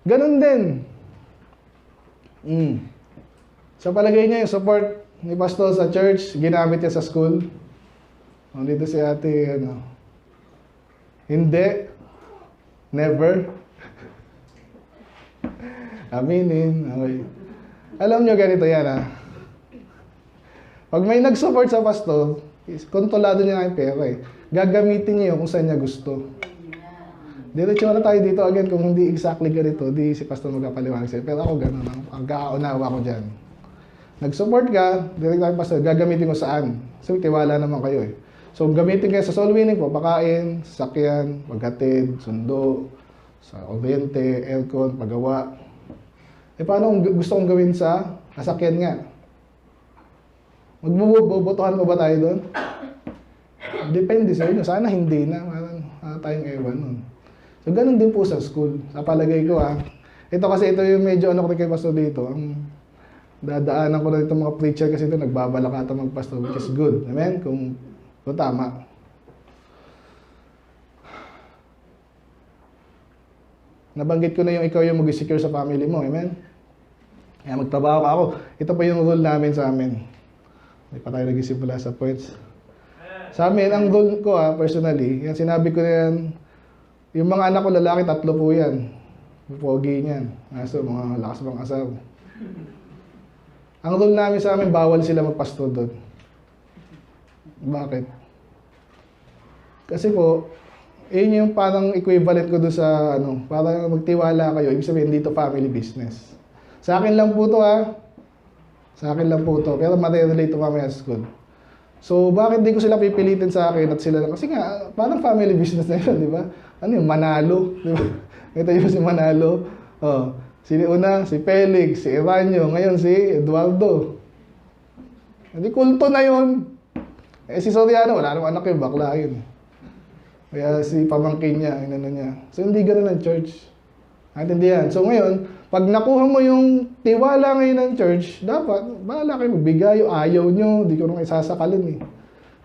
Ganun din. Sa palagay niya, yung support ni Pastor sa church, ginamit niya sa school. Dito si ate, hindi. Never. Aminin. Okay. Alam nyo, ganito yan Pag may nag-support sa pastor, kontrolado niya ang pera eh. Gagamitin niya yun kung saan niya gusto. Diretso na tayo dito again, kung hindi exactly ganito, di si pastor magkapaliwanag sa'yo. Pero ako ganun, ang kakaunawa ko dyan. Nag-support ka, diretso tayo pastor, gagamitin ko saan? So, tiwala naman kayo eh. So, gamitin kayo sa soul winning po, pakain, sasakyan, paghatid, sundo, sa kuryente, aircon, paggawa. Paano kung gusto kong gawin sa sasakyan nga? Magbubutuhan pa ba tayo doon? Depende sa inyo. Sana hindi na. Parang tayong ewan nun. So, ganun din po sa school. Sa palagay ko Ito kasi ito yung medyo ko kay pastor dito. Ang dadaanan ko na itong mga preacher kasi ito nagbabalak ata magpastor, which is good. Amen? Kung tama. Nabanggit ko na yung ikaw yung mag-secure sa family mo. Amen? Kaya magtrabaho ka ako. Ito pa yung rule namin sa amin. Hindi pa tayo nag-isimula sa points. Sa amin, ang rule ko personally, yan sinabi ko na yan, yung mga anak ko lalaki, 3 po yan. Pogi niyan. So, mga lakas bang asar. Ang rule namin sa amin, bawal sila magpastor doon. Bakit? Kasi po, yun yung parang equivalent ko doon sa parang magtiwala kayo. Ibig sabihin, dito family business. Sa akin lang po to Sa akin lang po to. Pero marirelate to mamaya sa school. So, bakit di ko sila pipilitin sa akin at sila lang? Kasi nga, parang family business na yun, di ba? Ano yung Manalo? Di ba? Ito yung si Manalo. Si Felix, si Evanyo, ngayon si Eduardo. Hindi kulto na yun. Si Soriano, wala namang anak yun, bakla yun. Kaya si pamangkin niya, niya. So, hindi gano'n ang church. Naintindihan? So, ngayon, pag nakuha mo yung tiwala ngayon ng church, dapat, bahala kayo magbigay, ayaw nyo, di ko nung isasakalin eh.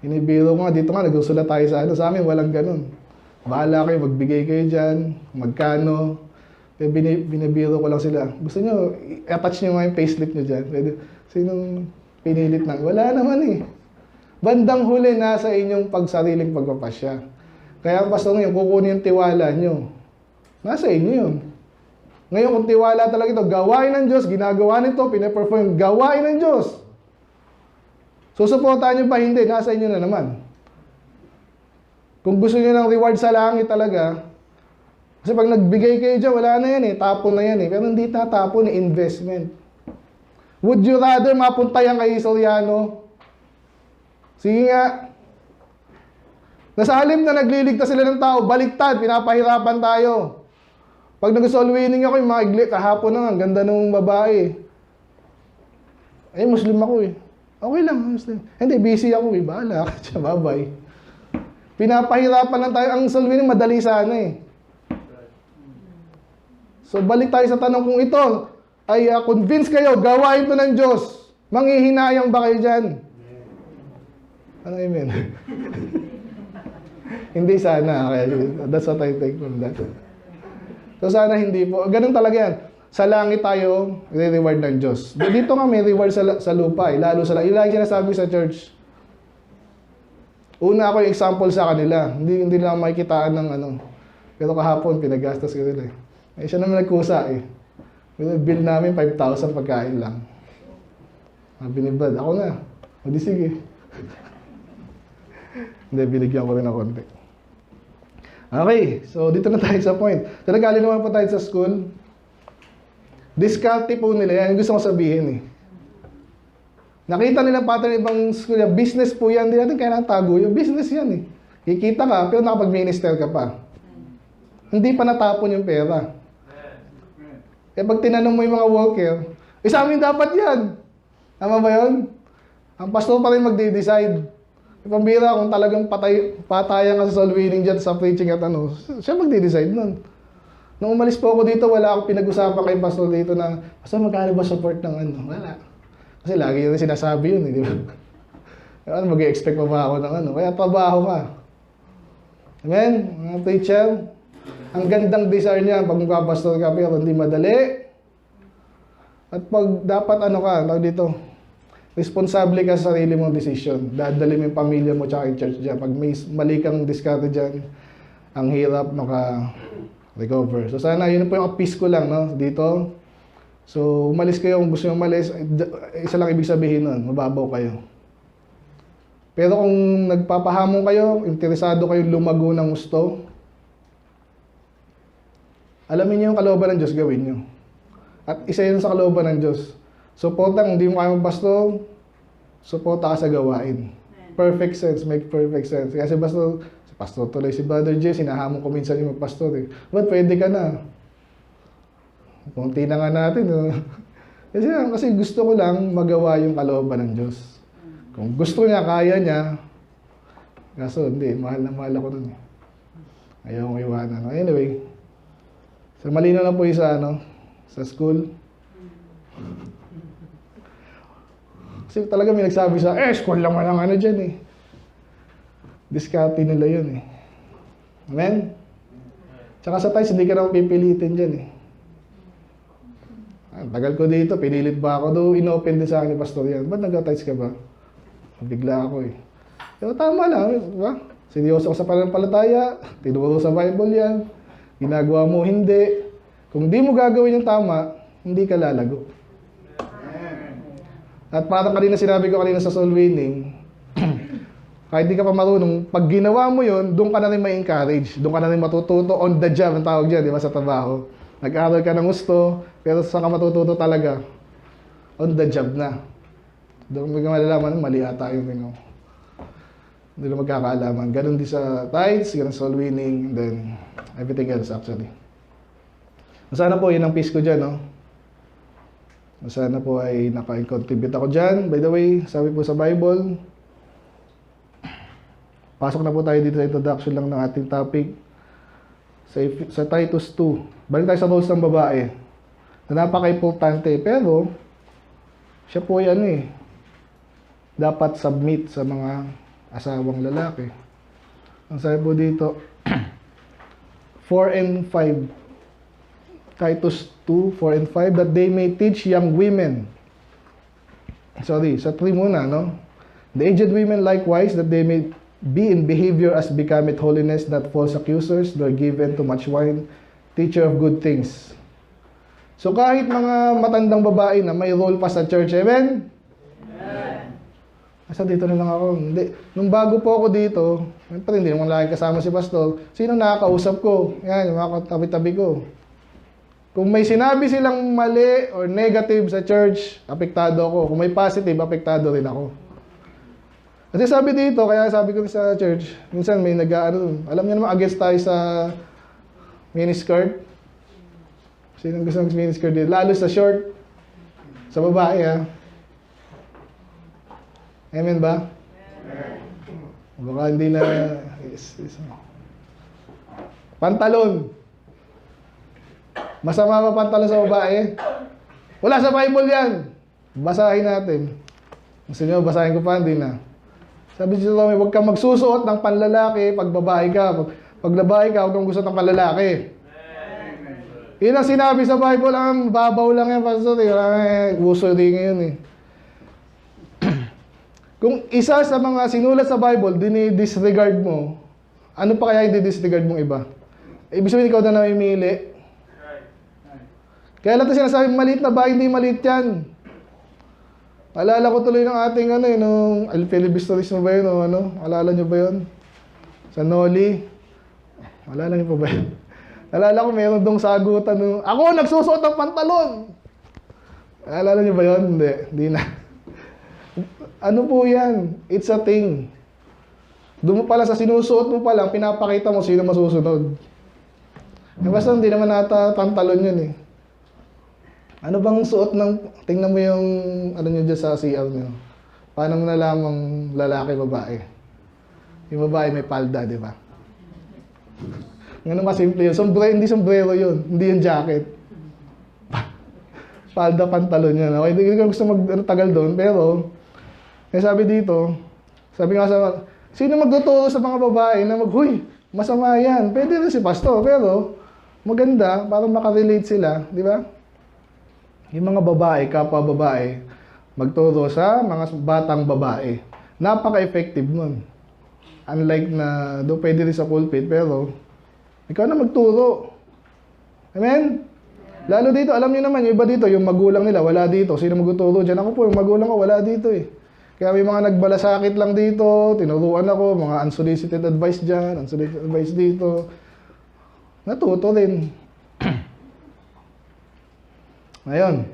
Inibiro ko nga, dito nga, nagsusulat tayo sa amin, walang ganun. Bahala kayo, magbigay kayo dyan, magkano. Kaya binibiro ko lang sila. Gusto nyo, i-attach nyo nga yung payslip nyo dyan. Pwede, sinong pinilit na? Wala naman eh. Bandang huli, nasa inyong pagsariling pagpapasya. Kaya pastor ngayon, kukunin yung tiwala nyo. Nasa inyo yun. Ngayon, kung tiwala talaga ito, gawain ng Diyos, ginagawa nito, pinaperform, gawain ng Diyos. Susuportahan nyo pa, hindi, nasa inyo na naman. Kung gusto nyo ng reward sa langit talaga, kasi pag nagbigay kayo dyan, wala na yan tapon na yan Pero hindi tatapon, investment. Would you rather mapunta yan kay Soriano? Sige nga. Nasa halip na nagliligtas sila ng tao, baliktad, pinapahirapan tayo. Pag nag-soul winning ako, yung mga igli, kahapon na nga, ang ganda ng babae. Eh, Muslim ako eh. Okay lang, Muslim. Hindi, busy ako eh. Bahala ka siya, bye-bye. Pinapahirapan lang tayo. Ang soul winning, madali sana eh. So, balik tayo sa tanong kung ito ay convince kayo, gawain ito ng Diyos. Manghihinayang ba kayo dyan? Ano amen? Hindi sana. Okay. That's what I take from that. So sana hindi po. Ganun talaga yan. Sa langit tayo, re-reward ng Diyos. Dito nga may reward sa lupa. Lalo sa langit. Yung lagi sinasabi sa church. Una ako yung example sa kanila. Hindi lang makikitaan ng ano. Pero kahapon, pinagastos ko nila eh. Eh siya naman nagkusa eh. Bill namin 5,000 pagkain lang. Sabi ni Brad, ako na. O di sige. Hindi, binigyan ko rin ng konti. Okay, so dito na tayo sa point. So nagaling naman po tayo sa school. Diskarte po nila yan. Yung gusto ko sabihin eh. Nakita nila pattern ibang school yan. Business po yan. Hindi natin kailangan tago. Yung business yan eh. Kikita ka, pero nakapag-minister ka pa. Hindi pa natapon yung pera. Eh pag tinanong mo yung mga worker, sa amin dapat yan. Tama ba yun? Ang pastor pa rin magde-decide. Pambira kung talagang patayan ka sa soul winning dyan sa preaching at ano, siya magde-decide nun. Nung umalis po ako dito, wala akong pinag-usapan kay pastor dito na, pastor, magkano ba support ng ano? Wala. Kasi lagi yun sinasabi yun, di ba? Ano, mag-i-expect pa ba ako ng ano? Kaya trabaho ka. Amen? Mga preacher, ang gandang desire niya pag magpapastor ka, pero hindi madali. At pag dapat ano ka, tawag dito, responsable ka sa sarili mong decision. Dadali mo yung pamilya mo tsaka yung church dyan. Pag may mali kang diskarte dyan, ang hirap maka-recover. So sana yun po yung peace ko lang no, dito. So umalis kayo kung gusto nyo umalis, isa lang ibig sabihin nun, mababaw kayo. Pero kung nagpapahamon kayo, interesado kayong lumago ng gusto, alamin nyo yung kalooban ng Diyos, gawin nyo. At isa yun sa kalooban ng Diyos. Suporta kung hindi mo kaya mag-pastor, suporta ka sa gawain. Perfect sense, make perfect sense. Kasi pastor tuloy si Brother J, sinahamon ko minsan yung mag-pastor eh. But pwede ka na. Kunti na nga natin. Kasi gusto ko lang magawa yung kalooban ng Diyos. Kung gusto niya, kaya niya. Kaso hindi, mahal na mahal ako nun eh. Ayaw kong iwanan. Anyway, so malinaw na po yung sa school. Kasi talaga may nagsabi sa, school lang man ang ano dyan eh. Diskarte nila yun eh. Amen? Tsaka sa tayo, hindi ka naman pipilitin dyan eh. Tagal ko dito, pinilit ba ako? Doon, inopen din sa akin ni Pastor yan. Ba't nag-tights ka ba? Bigla ako eh. Pero tama lang, di ba? Seryoso ako sa pananampalataya, tinuro sa Bible yan. Ginagawa mo, hindi. Kung di mo gagawin yung tama, hindi ka lalago. At parang kanina sinabi ko kanina sa soul winning, kahit di ka pa marunong, pag ginawa mo yun, doon ka na rin ma-encourage. Doon ka na rin matututo on the job, ang tawag dyan, di ba, sa trabaho. Nag-aaral ka ng gusto, pero saan ka matututo talaga? On the job na. Doon mo malalaman, mali ata yun. Hindi na magkakaalaman. Ganon din sa tithes, ganon soul winning, then everything else actually. Sana po, yun ang peace ko dyan, no? Sana po ay naka-contribute ako dyan. By the way, sabi po sa Bible, pasok na po tayo dito sa introduction lang ng ating topic. Sa Titus 2. Balik tayo sa roles ng babae. Na napaka-importante. Pero, siya po yan dapat submit sa mga asawang lalaki. Ang sabi po dito, 4 and 5. Titus 2, 4 and 5, that they may teach young women. Sorry, sa 3 muna, no? The aged women likewise, that they may be in behavior as becometh holiness, not false accusers, nor given to much wine, teacher of good things. So kahit mga matandang babae na may role pa sa church, amen? Amen. Asa dito na lang ako. Hindi. Nung bago po ako dito, hindi naman lagi kasama si pastor, sino nakakausap ko? Yan, yung mga tabi-tabi ko. Kung may sinabi silang mali or negative sa church, apektado ako. Kung may positive, apektado rin ako. Kasi sabi dito, kaya sabi ko sa church, minsan may alam niyo naman against tayo sa miniskirt. Sino gusto ng miniskirt dito? Lalo sa short. Sa babae, ha? Amen ba? Baka hindi na... Pantalon. Masama ba pantalon sa babae? Wala sa Bible yan. Basahin natin. Gusto nyo, basahin ko pa, hindi na. Sabi dito kami, huwag kang magsusuot ng panlalaki pag babae ka. Pag babae ka, huwag kang gusto ng panlalaki. Yun ang sinabi sa Bible, ang babaw lang yan, pastor. Uso din ngayon eh. Kung isa sa mga sinulat sa Bible, dinidisregard mo, ano pa kaya hindi disregard mong iba? Ibig sabihin, ikaw na namimili. Kaya lang ito sinasabi, maliit na ba? Hindi maliit yan. Alala ko tuloy ng ating nung Alpilibistoris mo ba yun? O ano? Alala nyo ba yun? Sa Noli. Alala nyo pa ba yun? Alala ko meron dong sagutan nung, ako nagsusuot ng pantalon! Alala nyo ba yun? Hindi na. Ano po yan? It's a thing. Doon mo pala sa sinusuot mo pala, pinapakita mo sino masusunod. Basta hindi naman nata pantalon yun eh. Ano bang suot ng, tingnan mo yung, ano nyo dyan sa CR nyo. Paano mo nalamang lalaki, babae? Yung babae may palda, di ba? Ganun kasimple yun. Hindi sombrero yun. Hindi yung jacket. Palda, pantalon yun. Okay, hindi ko gusto magtagal doon, pero, sabi dito, sabi nga sa, sino magtuturo sa mga babae na huy, masama yan. Pwede rin si pastor, pero, maganda, para makarelate sila, di ba? Yung mga babae, kapwa babae, magturo sa mga batang babae. Napaka-effective nun. Unlike na, doon pwede rin sa pulpit, pero ikaw na magturo. Amen? Lalo dito, alam niyo naman, yung iba dito, yung magulang nila, wala dito. Sino magtuturo dyan? Ako po, yung magulang ko, wala dito eh. Kaya may mga nagbalasakit lang dito, tinuruan ako, mga unsolicited advice dyan, unsolicited advice dito. Natuto rin. Ngayon.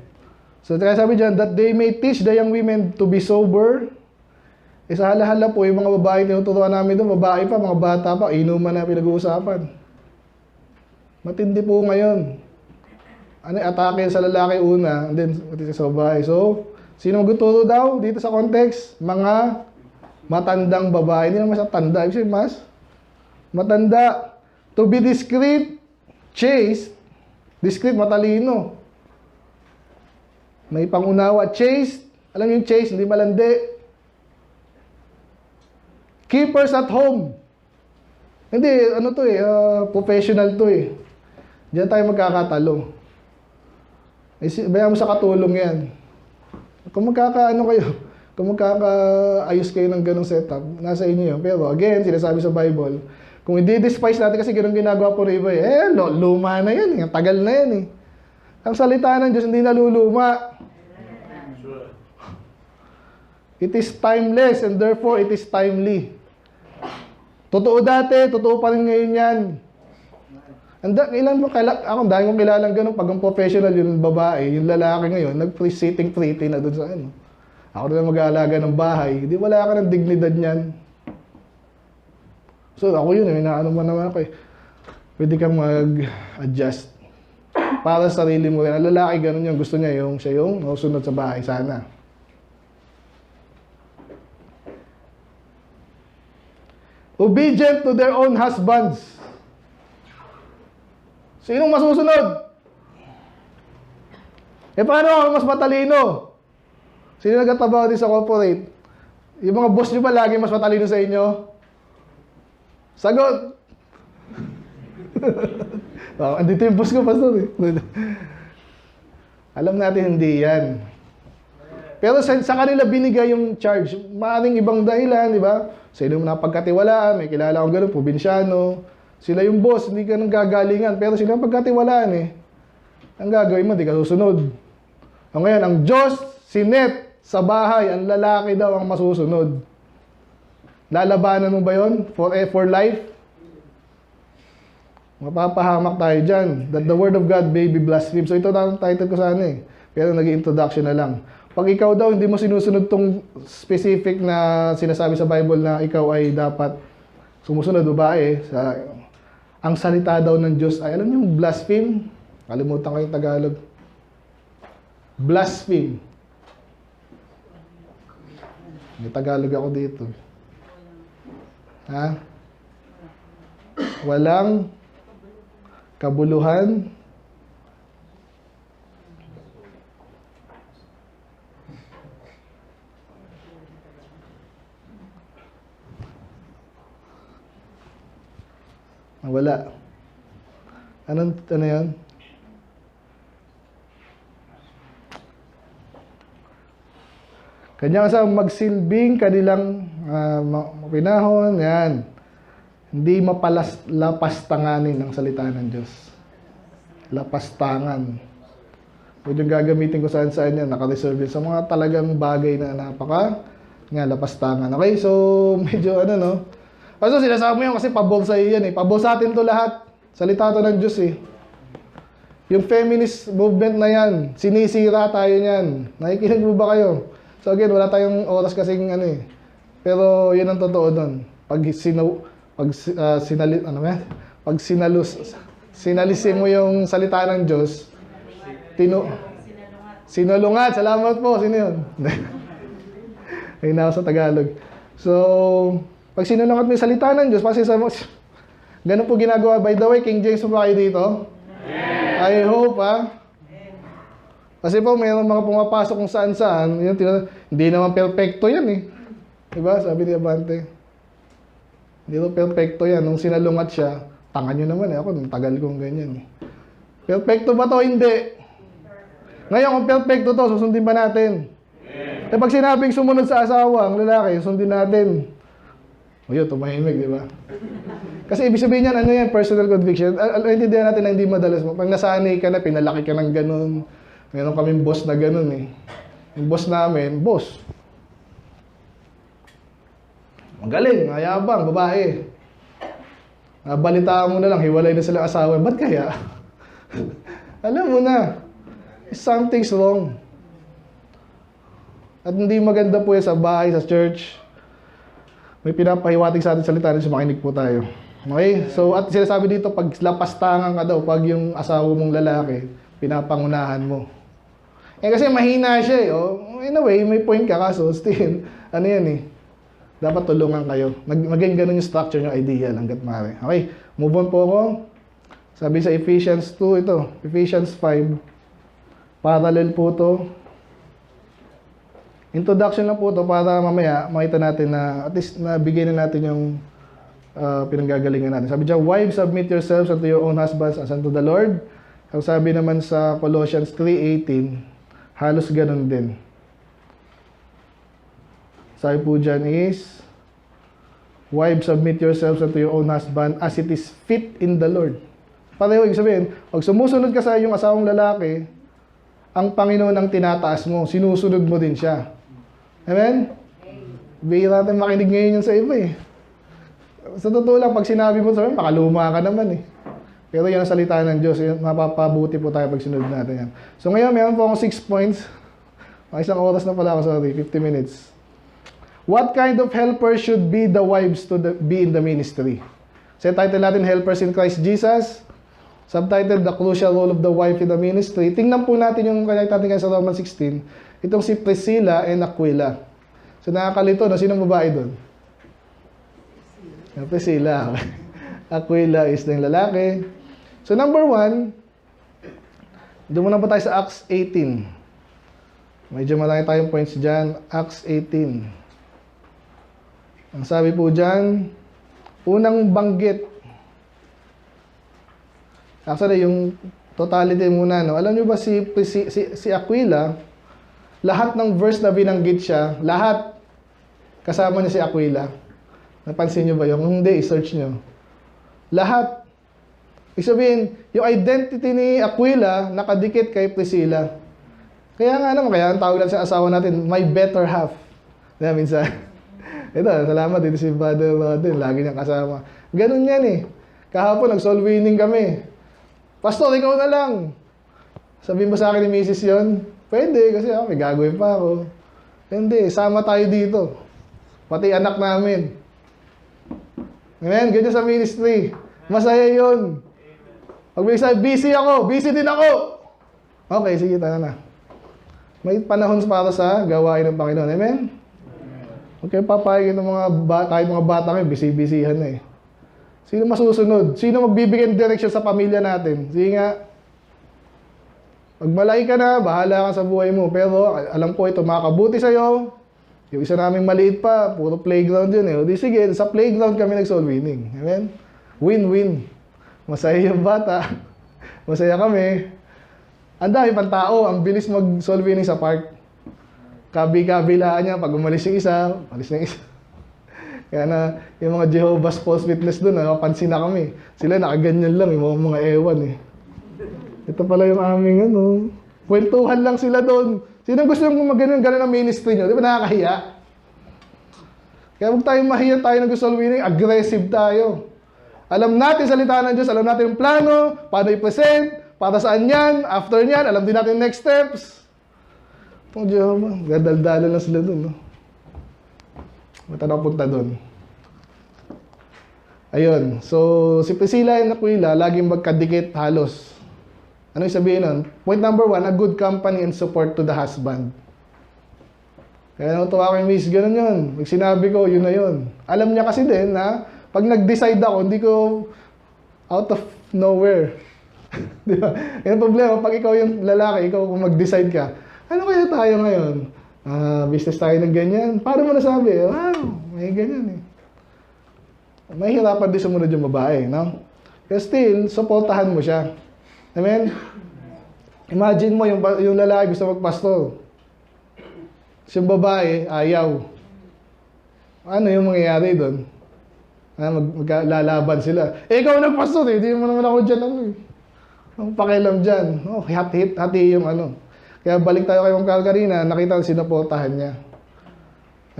So, kaya sabi dyan, that they may teach the young women to be sober. Sa hala-hala po, yung mga babae tinuturuan namin doon, babae pa, mga bata pa, inuman na pinag-uusapan. Matindi po ngayon. Ano, atake sa lalaki una, and then sa babae. So, sino magtuturo daw dito sa context? Mga matandang babae. Hindi naman sa tanda. Ibig sabihin, mas matanda. To be discreet, chaste, discreet, matalino. May pangunawa. Chaste, alam niyo yung chaste, hindi malandi. Keepers at home. Hindi, ano to eh, professional to eh. Diyan tayo magkakatalo. Bayan mo sa katulong yan. Kung magkakaano kayo, kung magkakaayos kayo ng ganong setup, nasa inyo yun. Pero again, sinasabi sa Bible, kung i-despise natin kasi ganun ginagawa po ng iba eh, luma na yan, tagal na yan eh. Ang salita ng Diyos hindi naluluma. It is timeless and therefore it is timely. Totoo dati, totoo pa rin ngayon yan. Ako dahil kong kilalang ganun, pag ang professional yung babae, yung lalaki ngayon, nag-sitting pretty na doon sa ano. Ako na mag-aalaga ng bahay, hindi wala ka ng dignidad niyan. So ako yun, inaano mo naman ako eh. Pwede kang mag-adjust. Para sa sarili mo rin. Ang lalaki ganun yung gusto niya, siya yung susunod sa bahay sana. Obedient to their own husbands. Sinong masusunod? Paano ako mas matalino? Sino nagtatrabaho din sa corporate? Yung mga boss nyo ba lagi mas matalino sa inyo? Sagot! Andito yung boss ko, pastor eh. Alam natin hindi yan. Pero sa kanila binigay yung charge. Maaring ibang dahilan, di ba? Sa inyo napagkatiwalaan, may kilala akong gano'n, probinsyano. Sila yung boss, hindi ka nang gagalingan. Pero sila pagkatiwalaan eh. Ang gagawin mo, di ka susunod. O ngayon, ang Diyos, sinet sa bahay, ang lalaki daw ang masusunod. Lalabanan mo ba yun? For life? Mapapahamak tayo dyan. That the word of God may be blasphemed. So ito na ang title ko sana eh. Pero nag-introduction na lang. Pag ikaw daw hindi mo sinusunod tong specific na sinasabi sa Bible na ikaw ay dapat sumusunod babae, ang salita daw ng Diyos ay, alam niyo, blaspheme. Kalimutan ko yung Tagalog. Blaspheme. May Tagalog ako dito. Ha? Walang kabuluhan. Wala. Ano yan? Kanya sa magsilbing kanilang pinahon, yan. Hindi lapastanganin ang salita ng Diyos. Lapastangan. Ito yung gagamitin ko saan yan. Naka-reserve yun sa mga talagang bagay na lapastangan. Okay, so medyo no. Kasi sinasabi mo yun kasi pabor sa iyo yan eh. Pabor sa atin to lahat. Salita to ng Diyos eh. Yung feminist movement na yan, sinisira tayo niyan. Nakikinig mo ba kayo? So again, wala tayong oras kasing eh. Pero yun ang totoo doon. Pag sinalisin mo yung salita ng Diyos, sinulungat. Salamat po. Sino yun? Ayun na ako sa Tagalog. So, pag sinulungat mo yung salita ng Diyos, ganun po ginagawa. By the way, King James mo ba kayo dito? I hope, Kasi po, mayroong mga pumapasok kung saan-saan. Hindi naman perfecto yan eh. Diba? Sabi ni Abante. Hindi naman perfecto yan. Nung sinalungat siya, tanga nyo naman eh. Ako, nung tagal kong ganyan eh. Perfecto ba to? Hindi. Ngayon, kung perfecto to, susundin ba natin? Eh pag sinabing sumunod sa asawa, ang lalaki, sundin natin. O yun, tumahimik, di ba? Kasi ibig sabihin yan, personal conviction. Intindihan natin na hindi madalas. Pag nasanay ka na, pinalaki ka ng ganun. Meron kaming boss na ganun eh. Yung boss namin, boss. Magaling, mayabang, babae. Balitaan mo na lang, hiwalay na sila asawa. Ba't kaya? Alam mo na, something's wrong. At hindi maganda po yan sa bahay, sa church. May pinapahiwatig sa ating salita rin, makinig po tayo. Okay? So, at sinasabi dito, pag lapastangan ka daw, pag yung asawa mong lalaki, pinapangunahan mo. Eh kasi mahina siya eh. Oh. In a way, may point ka kaso, still, yan eh. Dapat tulungan kayo. Maging ganun yung structure yung ideal hanggat maaari. Okay, move on po ako. Sabi sa Ephesians 2, ito, Ephesians 5. Parallel po to. Introduction lang po to para mamaya makita natin na at least nabigyan na natin yung pinanggagalingan natin. Sabi dyan, wives, submit yourselves unto your own husbands as unto the Lord. Ang sabi naman sa Colossians 3:18, halos ganun din. Sabi po dyan is, wives, submit yourselves unto your own husband as it is fit in the Lord. Pareho, ibig sabihin, pag sumusunod ka sa iyong asawang lalaki, ang Panginoon ang tinataas mo, sinusunod mo din siya. Amen? Bihira natin makinig ngayon yun sa iba eh. Sa totoo lang, pag sinabi mo sa akin, makaluma ka naman eh. Pero yan ang salita ng Diyos. Mapapabuti po tayo pag sinunod natin yan. So ngayon, meron po akong 6 points. Isang oras na pala ako, sorry. 50 minutes. What kind of helper should be the wives to be in the ministry? So title natin, Helpers in Christ Jesus. Subtitle, The Crucial Role of the Wife in the Ministry. Tingnan po natin yung kanya natin sa Romans 16. Itong si Priscilla and Aquila. So nakakalito, no? Sinong babae doon? Priscilla. Aquila is yung lalaki. So number 1, doon muna po tayo sa Acts 18. Medyo marami tayong points dyan. Acts 18. Ang sabi po dyan, unang banggit. Actually, yung totality muna, no? Alam nyo ba si Aquila, lahat ng verse na binanggit siya, lahat kasama niya si Aquila. Napansin nyo ba yun? Kung hindi, i-search nyo. Lahat. Ibig sabihin, yung identity ni Aquila nakadikit kay Priscilla. Kaya nga naman, kaya ang tawag natin sa asawa natin, my better half. Diba, minsan? Ito, salamat dito si Brother Rodin, lagi niyang kasama. Ganun yan eh. Kahapon, nag-soul winning kami. Pastor, ikaw na lang. Sabihin mo sa akin ni Mrs. yun? Pwede, kasi may gagawin pa ako. Hindi, sama tayo dito. Pati anak namin. Amen? Ganyan sa ministry. Masaya yun. Pag may sabi, busy ako, busy din ako. Okay, sige, tara na. May panahon para sa gawain ng Panginoon. Amen? Okay, papayagin ng mga kahit mga bata ngayon, busy-busyhan na eh. Sino masusunod? Sino magbibigay ng direksyon sa pamilya natin? Sige nga, magmalaki ka na, bahala ka sa buhay mo. Pero alam ko ito, makakabuti sa'yo. Yung isa naming maliit pa, puro playground yun eh. O di sige, sa playground kami nag-soul winning. Amen? Win-win. Masaya yung bata. Masaya kami. Ang dami pang tao, ang bilis mag-soul winning sa park. Kabi-kabilaan niya, pag umalis yung isa, alis na yung isa. Kaya na, yung mga Jehovah's False Witness doon, napansin na kami. Sila nakaganyan lang, yung mga ewan eh. Ito pala yung aming kwentuhan lang sila doon. Sino gusto yung gano'n ang ministry nyo? Di ba nakakahiya? Kaya huwag tayong mahiyan tayo ng soul winning, aggressive tayo. Alam natin salita ng Diyos, alam natin yung plano, paano i-present, para saan yan, after yan, alam din natin yung next steps. Itong Jehovah, gadaldala lang sila doon. No? Mata na punta doon. Ayun, so si Priscilla and Aquila, laging magkadikit halos. Ano yung sabihin nun? Point number 1, a good company and support to the husband. Kaya natuwa ko yung miss, ganun yun. Pag sinabi ko, yun na yun. Alam niya kasi din na pag nag-decide ako, hindi ko out of nowhere. Di ba? Yung problema, pag ikaw yung lalaki, ikaw kung mag-decide ka, ano kaya tayo ngayon? Business tayo ng ganyan. Paano mo nasabi? Wow, may ganyan eh. Mahihirapan din sumunod yung babae, no? Pero still, supportahan mo siya. Amen? Imagine mo, yung lalaki gusto magpastor. Yung babae, ayaw. Ano yung mangyayari doon? Maglalaban sila. Eh, ikaw nagpastor eh. Hindi mo naman ako dyan eh. Ang pakialam dyan. Oh, hati yung ano. Kaya balik tayo kay Ma'am Carl kanina, nakita ko sinuportahan niya.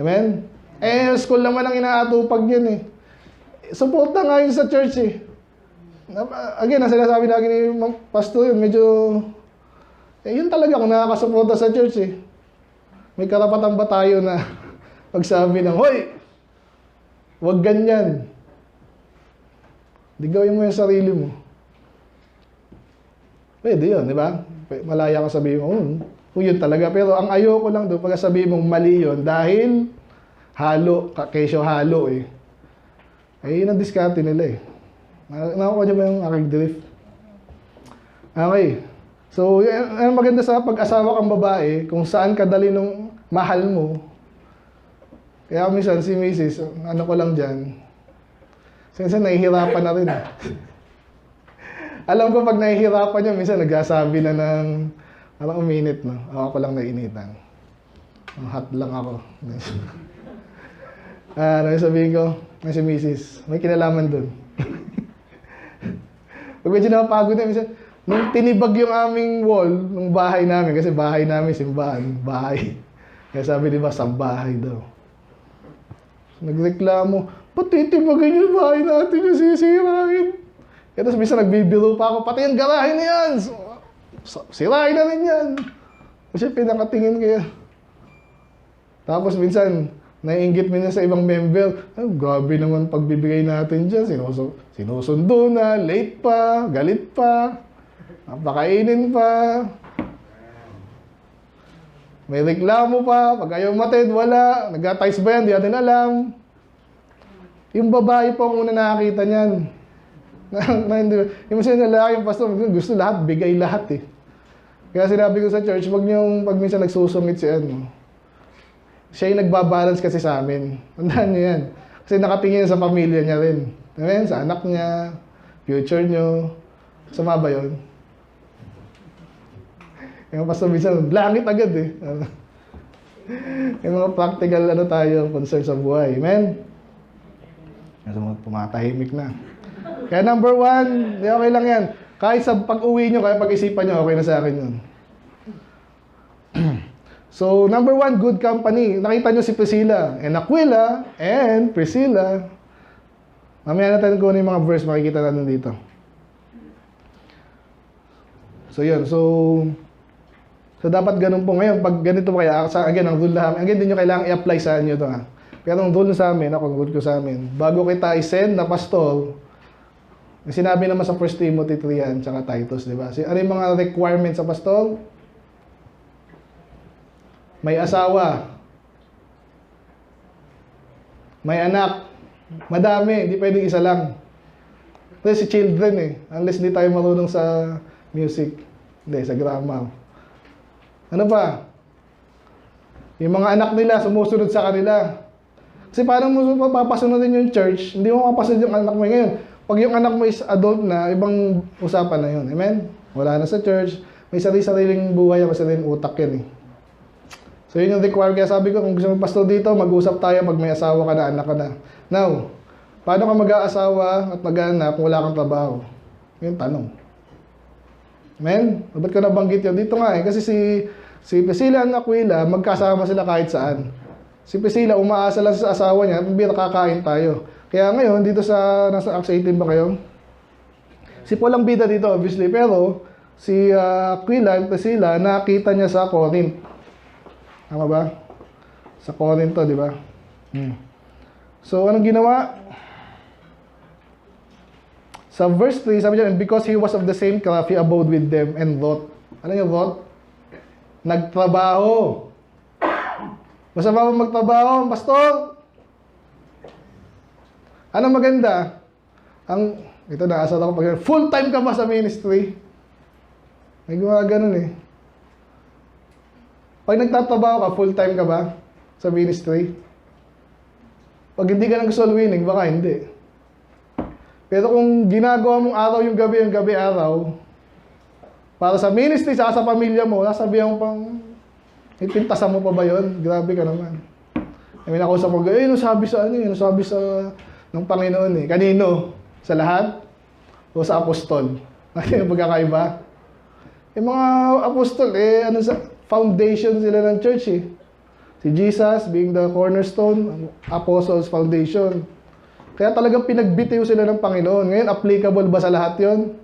Amen? Eh, school naman ang inaatupag yun eh. Suporta nga yun sa church eh. Again, ang sinasabi lagi ni Pastor yun, medyo... yun talaga kung nakakasuporta sa church eh. May karapatan ba tayo na pagsabi ng, hoy! Huwag ganyan. Di gawin mo yung sarili mo. Pwede yun, di ba? Malaya ka sabihin mo, kung yun talaga. Pero ang ayoko lang doon, pag sabihin mong mali yun, dahil halo, kesyo halo eh. Eh, yun ang diskarte nila eh. Nakakuha niyo ba yung aking drift? Okay. So, ang maganda sa pag-asawa kang babae, kung saan kadali nung mahal mo. Kaya minsan si Mrs., ano ko lang dyan, minsan nahihirapan na rin. Alam ko pag nahihirapan niya, minsan nagsasabi na ng, parang uminit, no? Ako lang nainitan. Hot lang ako. Ano sabihin ko, may si Mrs., may kinalaman dun. Pag medyo napagod na, minsan, nung tinibag yung aming wall, nung bahay namin, kasi bahay namin, simbahan, bahay. Kaya sabi, di ba, sambahay daw. Nagreklamo, ba't titibagin yung bahay natin yung sisirain? Kaya tapos minsan nagbibiro pa ako, pati yung garahe na yan! Sirain na rin yan! Kasi pinakatingin kaya. Tapos minsan, naiinggit minsan sa ibang member, grabe naman pagbibigay natin dyan, sinusundo na, late pa, galit pa, napakainin pa, may reklamo pa, pag ayaw matid, wala, nag-atice ba yan, di natin alam. Yung babae po ang una nakakita niyan. Yung mas yung lalaki, yung pastor, gusto lahat, bigay lahat eh. Kaya sinabi ko sa church, wag niyong pag minsan nagsusungit si ano, siya yung nagbabalance kasi sa amin. Tandaan niyo yan. Kasi nakatingin sa pamilya niya rin. Amen? Sa anak niya, future niyo. Sama ba yun? Yung pastor minsan, langit agad eh. Yung mga practical ano tayo, concern sa buhay. Amen? Yung mga pumatahimik na. Kaya number 1, okay lang yan. Kahit sa pag-uwi nyo, kahit pag-isipan nyo, okay na sa akin yun. So, number 1, good company. Nakita nyo si Priscilla and Aquila and Priscilla. Mamaya natin kunin yung mga verse, makikita natin dito. So, yun. So dapat ganun po ngayon. Pag ganito kaya, again, ang rule namin, again, din nyo kailangan i-apply sa inyo ito. Pero ang rule sa amin, ako, ang rule ko sa amin, bago kita i-send na pastor, May sinabi naman sa 1 Timothy 3 yan, tsaka Titus, di ba? Ano yung mga requirements sa pastor? May asawa. May anak. Madami, hindi pwedeng isa lang. Kasi si children eh, unless hindi tayo marunong sa music. Hindi, sa grammar. Ano ba? Yung mga anak nila, sumusunod sa kanila. Kasi paano mo papasunodin yung church, hindi mo mapasunod yung anak mo ngayon. Pag yung anak mo is adult na, ibang usapan na yun. Amen? Wala na sa church, may sarili-sariling buhay, may sariling utak yan eh. So yun yung require. Kaya sabi ko, kung gusto mo pastor dito, mag-usap tayo pag may asawa ka na, anak ka na. Now, paano ka mag-aasawa at mag-anak kung wala kang trabaho? Yung tanong. Amen? Ba't ko nabanggit yun? Dito nga eh, kasi si Priscilla at Aquila, magkasama sila kahit saan. Si Priscilla, umaasa lang sa asawa niya, kakain tayo. Kaya ngayon, dito nasa Acts 18 ba kayo? Si Paul ang bida dito, obviously, pero si Aquila at Priscilla, nakita niya sa Corinth. Tama ba? Sa Corinth to, di ba? So, anong ginawa? Sa verse 3, sabi niya, and because he was of the same craft, he abode with them and wrought. Ano yung wrought? Nagtrabaho. Basta ba magtrabaho, pastor? Ano maganda? Ito naasal ako pag full-time ka ba sa ministry? May gumawa ganun eh. Pag nagtatrabaho ka, full-time ka ba sa ministry? Pag hindi ka nang soul winning, baka hindi. Pero kung ginagawa mong araw yung gabi araw, para sa ministry, sa pamilya mo, nasabihan mo pang, ipintasan mo pa ba yun? Grabe ka naman. I mean, ako sa mga, nasabi sa nasabi sa ng Panginoon eh. Kanino? Sa lahat? O sa apostol? Ano yung pagkakaiba? Yung mga apostol, sa foundation sila ng church eh. Si Jesus being the cornerstone, apostles foundation. Kaya talagang pinagbitiw sila ng Panginoon. Ngayon, applicable ba sa lahat yon?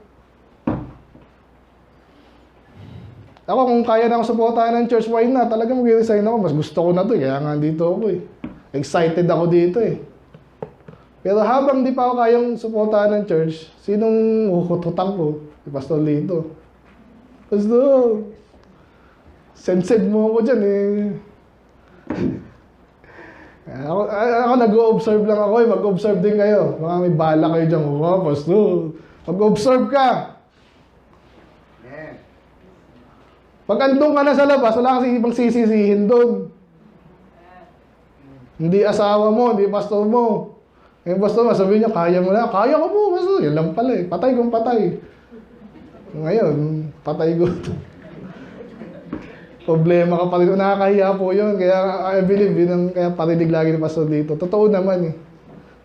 Ako, kung kaya na ako suportahan ng church, why not? Talagang mag-resign ako. Mas gusto ko na to. Kaya nga dito ako eh. Excited ako dito eh. Pero habang di pa ako kayang suportahan ng church, sinong uhututang ko? Si Pastor Lito. Pastor, send mo ako dyan eh. Ako nag-o-observe lang ako eh. Mag-observe din kayo. Baka may bala kayo dyan. Oh, Pastor, mag-observe ka. Pag andun ka na sa labas, wala kasi ibang sisisihin doon. Hindi asawa mo, hindi pastor mo. Yung pastor mo, sabihin niya, kaya mo na. Kaya ko po, pastor. Yan lang pala eh. Patay kung patay. Ngayon, patay ko. Problema ka pa rin. Nakakahiya po yun. Kaya I believe yun kaya parinig lagi ni pastor dito. Totoo naman eh.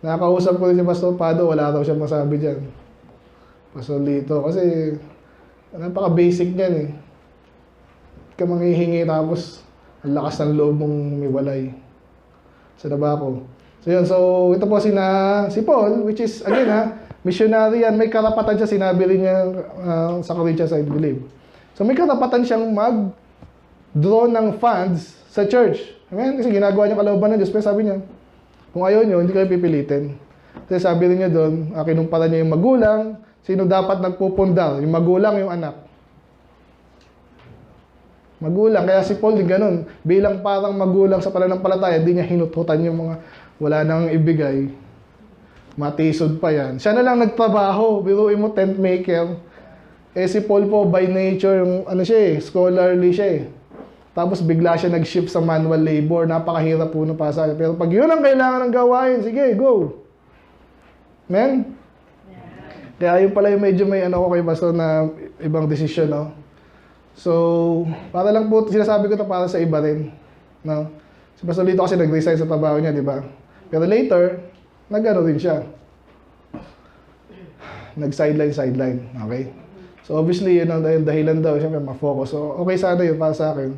Nakakausap ko rin si Pastor Pado, wala daw siya masabi dyan. Pastor Lito. Kasi, napaka-basic niyan eh. Ka manghihingi tapos ang lakas ng loob mong umiwalay sa nabako. So yun, so ito po si Paul, which is again missionary yan, may karapatan siya, sinabi rin niya sa Corinthians I believe. So may karapatan siyang mag-draw ng funds sa church. Amen? Kasi ginagawa niya kalooban ng Diyos, pero sabi niya, kung ayaw niyo, hindi kayo pipilitin. Kasi sabi rin niya doon, kinumpara niya yung magulang, sino dapat nagpupundar, yung magulang, yung anak. Magulang. Kaya si Paul din ganun. Bilang parang magulang sa pananampalataya, hindi niya hinututan yung mga wala nang ibigay. Matisod pa yan. Siya na lang nagtrabaho. Biruin mo, tent maker. Si Paul po, by nature, yung, scholarly siya eh. Tapos bigla siya nag-shift sa manual labor. Napakahirap po na pasa. Pero pag yun ang kailangan ng gawain, sige, go. Amen? Kaya yun pala yung medyo may ko kay Pastor na ibang desisyon, no? So, para lang po, sinasabi ko ito para sa iba rin. No? Si Pastor Lito kasi nag-resign sa trabaho niya, di ba? Pero later, nag-ano rin siya. Nag-sideline. Okay? So, obviously, yun ang dahilan daw. Siyempre, ma-focus. So, okay sana yun para sa akin.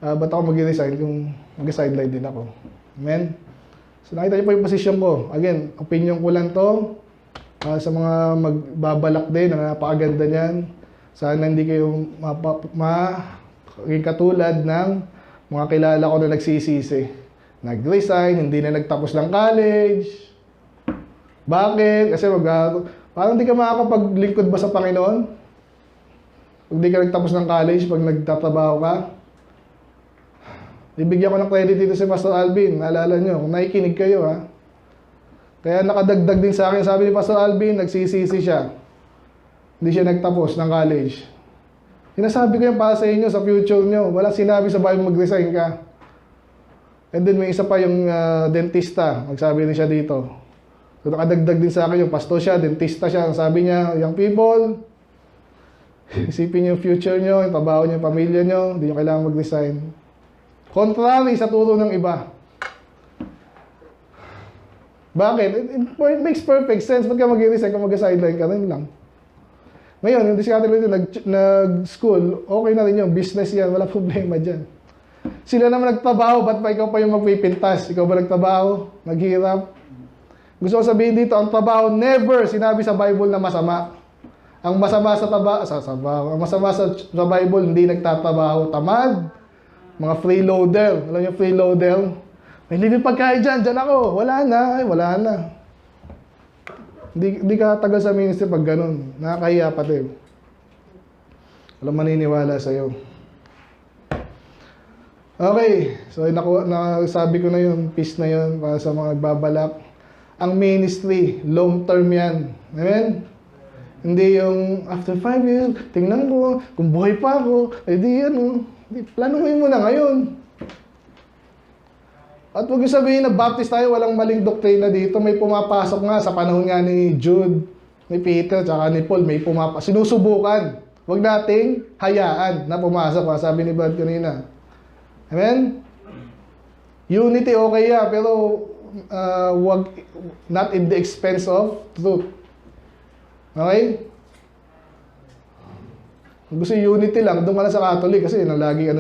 Ba't ako mag-resign kung mag-sideline din ako? Amen? So, nakita niyo po yung position ko. Again, opinion ko lang to. Sa mga magbabalak din, na napakaganda niyan. Sana hindi kayo maging katulad ng mga kilala ko na nagsisisi. Nag-resign, hindi na nagtapos ng college. Bakit? Kasi Parang di ka makakapaglingkod ba sa Panginoon? Pag di ka nagtapos ng college, pag nagtatrabaho ka? Bibigyan ko ng credit dito si Pastor Alvin. Naalala nyo, kung nakikinig kayo ha. Kaya nakadagdag din sa akin, sabi ni Pastor Alvin, nagsisisi siya. Hindi siya nagtapos ng college. Sinasabi ko yan para sa inyo, sa future nyo. Walang sinabi sa Bible mag-resign ka. And then may isa pa yung dentista. Magsabi rin siya dito. So nakadagdag din sa akin yung pastor siya, dentista siya. Ang sabi niya, young people, isipin niyo yung future nyo, yung trabaho nyo, yung pamilya nyo, hindi nyo kailangan mag-resign. Contrary sa turo ng iba. Bakit? It makes perfect sense. Ba't ka mag-resign kung mag-sideline ka rin lang? Ngayon, yung diskarte nito, nag-school, okay na rin yun. Business yan, wala problema dyan. Sila naman nagtrabaho, ba't pa ikaw pa yung magpipintas? Ikaw ba nagtrabaho? Naghirap? Gusto ko sabihin dito, ang trabaho never sinabi sa Bible na masama. Ang masama sa ang masama sa Bible, hindi nagtatrabaho. Tamad, mga freeloader. Alam niyo freeloader? May libre pagkain dyan ako. Wala na, wala na. Hindi ka tagal sa ministry pag ganun. Nakakahiya pati. Walang maniniwala sa'yo. Okay, so nasabi ko na yun, peace na yun para sa mga nagbabalak. Ang ministry, long term yan. Amen? Hindi yung after 5 years, tingnan ko, kung buhay pa ako, edi planuhin mo na ngayon. At huwag yung sabihin na Baptist tayo, walang maling doktrina dito. May pumapasok nga sa panahon nga ni Jude, ni Peter, tsaka ni Paul, may sinusubukan. Huwag nating hayaan na pumasok. Sabi ni Brad kanina. Amen? Unity okay pero wag, not in the expense of truth. Okay? Kung gusto unity lang, doon ka na sa Catholic kasi lagi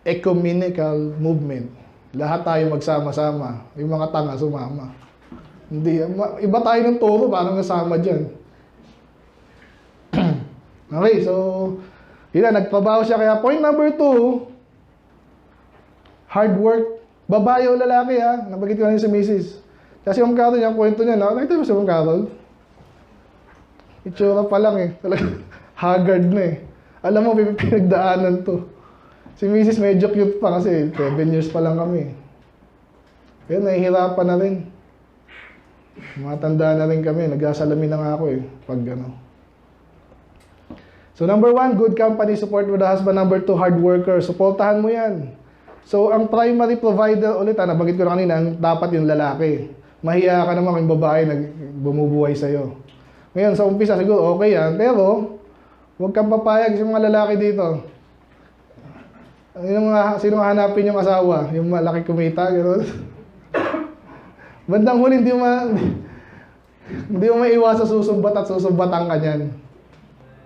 ecumenical movement. Lahat tayo magsama-sama. Yung mga tanga sumama. Hindi, iba tayo ng turo, parang nasama dyan. Okay, so, yun na, nagtrabaho siya. Kaya point number 2, hard work. Babae o lalaki ha. Nabagit ko na yun sa misis. Kasi yung Carol, yung kwento niya, nakita mo sa yung Carol? Itsura pa lang eh. Talaga, haggard na eh. Alam mo, pinagdaanan to. Si Mrs. medyo cute pa kasi 7 years pa lang kami. Kaya nahihirapan na rin. Matanda na rin kami. Nag-asalamin na nga ako eh. Pag ano. So number 1, good company support with the husband. Number 2, hard worker. Suportahan mo yan. So ang primary provider ulit, nabanggit ko na kanina, dapat yung lalaki. Mahiya ka naman kung babae na bumubuhay sa'yo. Ngayon, sa umpisa siguro okay yan. Pero, huwag kang papayag sa mga lalaki dito. Sino hanapin yung asawa? Yung malaki kumita, gano'n. Bandang huli, hindi mo maiwas sa susumbat at susumbatan ka niyan.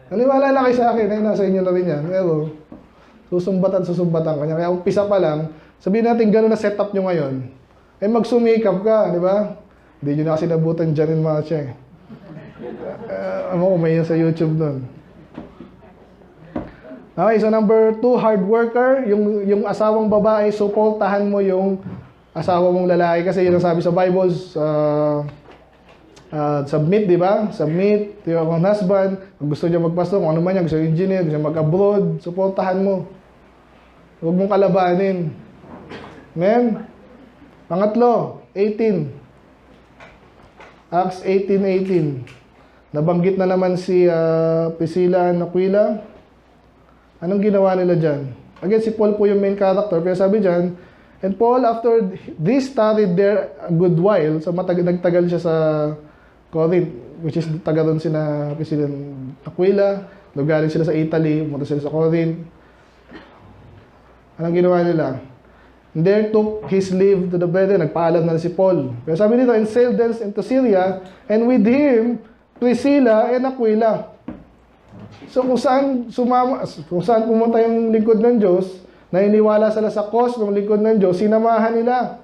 Naniwala na kayo sa akin, ay nasa inyo na rin yan. Pero, susumbat at susumbatan ka niyan. Kaya umpisa pa lang, sabihin natin gano'n na setup nyo ngayon. Eh magsumikap ka, di ba? Hindi nyo na kasi nabutan dyan yung mga siya eh. May yun sa YouTube doon. Okay, so number 2, hard worker. Yung asawang babae, suportahan mo yung asawa mong lalaki. Kasi yun ang sabi sa Bible, submit, di ba? Submit to your own husband. Kung gusto niya magpastor, kung ano man niya, gusto niya engineer, gusto niya mag-abroad, suportahan mo. Huwag mong kalabanin. Amen? Pangatlo, 18. Acts 18:18. Nabanggit na naman si Priscilla and Aquila. Anong ginawa nila dyan? Again, si Paul po yung main character. Pero sabi dyan, and Paul, after this, tarried there a good while. So, nagtagal siya sa Corinth, which is taga doon sina Priscilla and Aquila. Galing sila sa Italy, pumunta sila sa Corinth. Anong ginawa nila? And there took his leave to the brethren. Nagpaalam na si Paul. Pero sabi dito, and sailed thence into Syria, and with him, Priscilla and Aquila. So kung saan pumunta yung lingkod ng Diyos, na iniwala sila sa cause ng lingkod ng Diyos, sinamahan nila.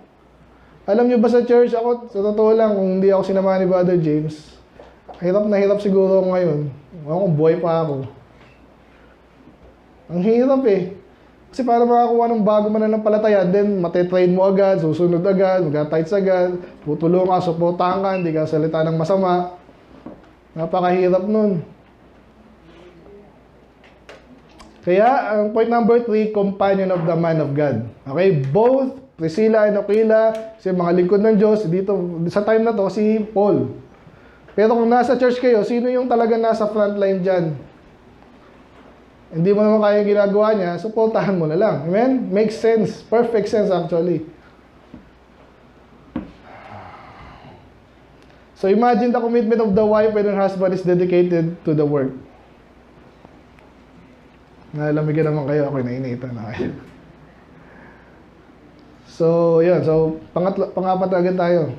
Alam niyo ba sa church, ako, sa totoo lang, kung hindi ako sinamahan ni Brother James, hirap na hirap siguro ako ngayon. Kung buhay pa ako. Ang hirap eh. Kasi para makakuha ng bago mananampalataya, then matetrain mo agad, susunod agad, mag-tights agad, tutulong ka, supportahan ka, hindi ka salita ng masama. Napakahirap nun. Kaya, ang point number 3, companion of the man of God. Okay, both Priscilla and Aquila, si mga lingkod ng Diyos, dito, sa time na to, si Paul. Pero kung nasa church kayo, sino yung talaga nasa frontline dyan? Hindi mo naman kaya yung ginagawa niya, supportahan mo na lang. Amen? Makes sense. Perfect sense actually. So imagine the commitment of the wife when her husband is dedicated to the work. Nalamigan naman kayo, ako'y nainitan na kayo. So, yun. So, pangapat agad tayo.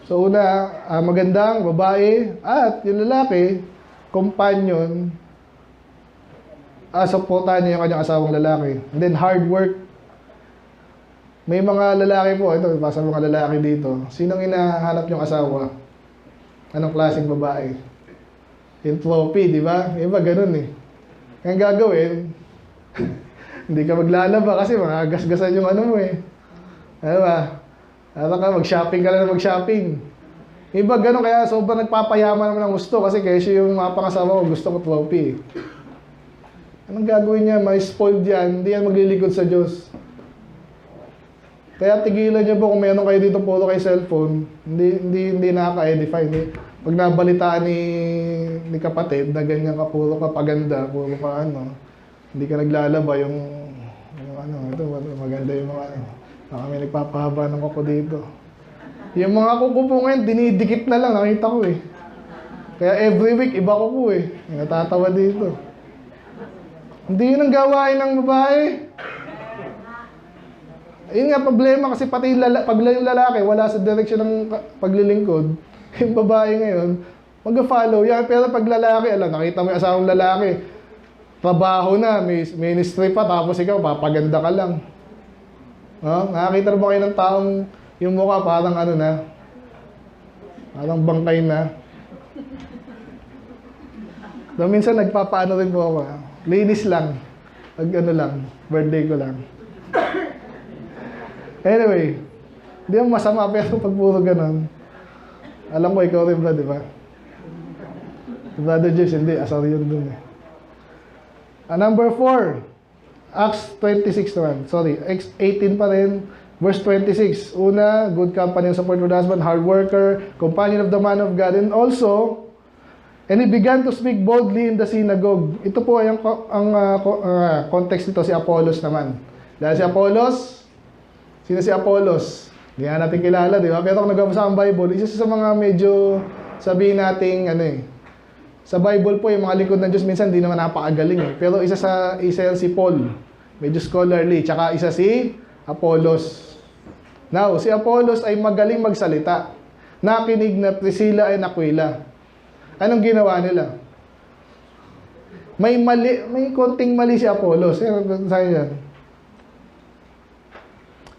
So, una, magandang babae at yung lalaki, companion, supportahan niya yung kanyang asawang lalaki. And then, hard work. May mga lalaki po, ito, basta mga lalaki dito. Sinong hinahanap yung asawa? Anong klaseng babae? Yung trophy, di ba? Iba, ganun eh. Ang gagawin, hindi ka maglalaba kasi magagasgasan yung ano mo eh. Ano ba? Ano ka, mag-shopping ka lang na mag-shopping. Iba ganun, kaya sobrang nagpapayaman naman ng gusto kasi siya yung mga pangasawa ko, gusto ko trophy. Anong gagawin niya? May spoiled yan, hindi yan maglilikod sa Diyos. Kaya tigilan niyo po kung meron kayo dito puro kay cellphone, hindi nakaka-edify. Pag nabalitaan ni kapatid na ganyan ka, puro ka paganda, puro ka ano, hindi ka naglalaba yung ano, ito maganda yung mga ano. Baka may nagpapahaba ng kuko dito. Yung mga kuko po ngayon, dinidikit na lang, nakita ko eh. Kaya every week, iba kuko eh. Natatawa dito. Hindi yun ang gawain ng babae. Yun nga problema kasi pati pag yung lalaki, wala sa direksyon ng paglilingkod. Yung babae ngayon, mag-follow yan. Pero pag lalaki, nakita mo yung asawang lalaki, trabaho na, may ministry pa, tapos ikaw, papaganda ka lang. Nakakita na ba kayo ng taong yung mukha parang ano na, parang bangkay na. So, minsan nagpapaano rin po ako. Linis lang. Pag ano lang, birthday ko lang. Anyway, hindi mo masama pero pag puro ganun, alam ko ikaw rin ba, di ba? Brother James, hindi, asar yun dun eh. Number 4, Acts 26 naman. Sorry, Acts 18 pa rin. Verse 26. Una, good company and support for the husband, hard worker, companion of the man of God. And also, and he began to speak boldly in the synagogue. Ito po ay ang context nito, si Apollos naman. Dahil si Apollos, sino si Apollos? Hindi nga natin kilala, di ba? Pero kung nag-abasa ang Bible, isa sa mga medyo sabihin nating ano eh, sa Bible po, yung mga lingkod ng Diyos minsan hindi naman napakagaling eh. Pero isa yan si Paul. Medyo scholarly. Tsaka isa si Apollos. Now, si Apollos ay magaling magsalita. Nakinig na Priscilla and Aquila. Anong ginawa nila? May konting mali si Apollos. Saan yan?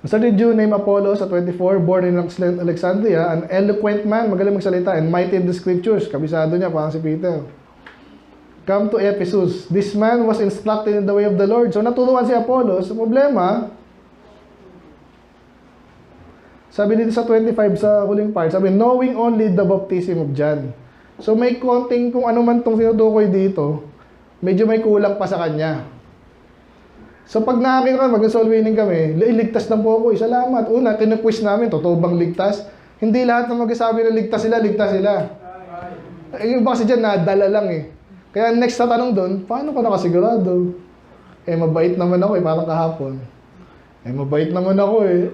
So did you name Apollos at 24, born in Alexandria, an eloquent man, magaling magsalita, and mighty in the scriptures. Kabisado niya, parang si Peter. Come to Ephesus. This man was instructed in the way of the Lord. So naturuan si Apollos. Ang problema, sabi dito sa 25, sa huling part, sabi, knowing only the baptism of John. So may konting, kung ano man itong tinutukoy dito, medyo may kulang pa sa kanya. So pag nakakita mag-soul winning kami, iligtas lang po ako. Salamat. Una, kinu-quiz namin, totoo bang ligtas? Hindi lahat na magsasabi na ligtas sila, ligtas sila. Yung iba kasi dyan, nadala lang eh. Kaya next na tanong doon, paano ka nakasigurado? Mabait naman ako eh, parang kahapon. Mabait naman ako eh.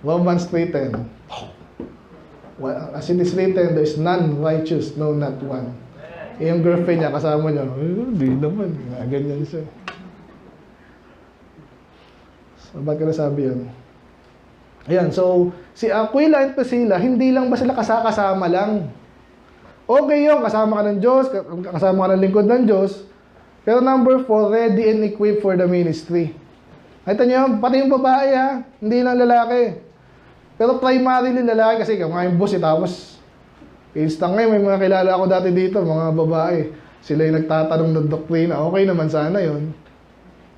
Romans 3:10. As it is written, there is none righteous, no, not one. Yung girlfriend niya, kasama niya, hindi naman. Ganyan siya. Ba't ka nasabi yun? Ayan, so, si Aquila and Priscilla, hindi lang ba sila kasama lang? Okay yun, kasama ka ng Diyos, kasama ka ng lingkod ng Diyos. Pero number 4, ready and equipped for the ministry. Nakita niyo, pati yung babae ha, hindi lang lalaki. Pero primarily lalaki kasi kung yung boss tapos instant ngayon, may mga kilala ako dati dito, mga babae. Sila yung nagtatanong ng doktrina, okay naman sana yun.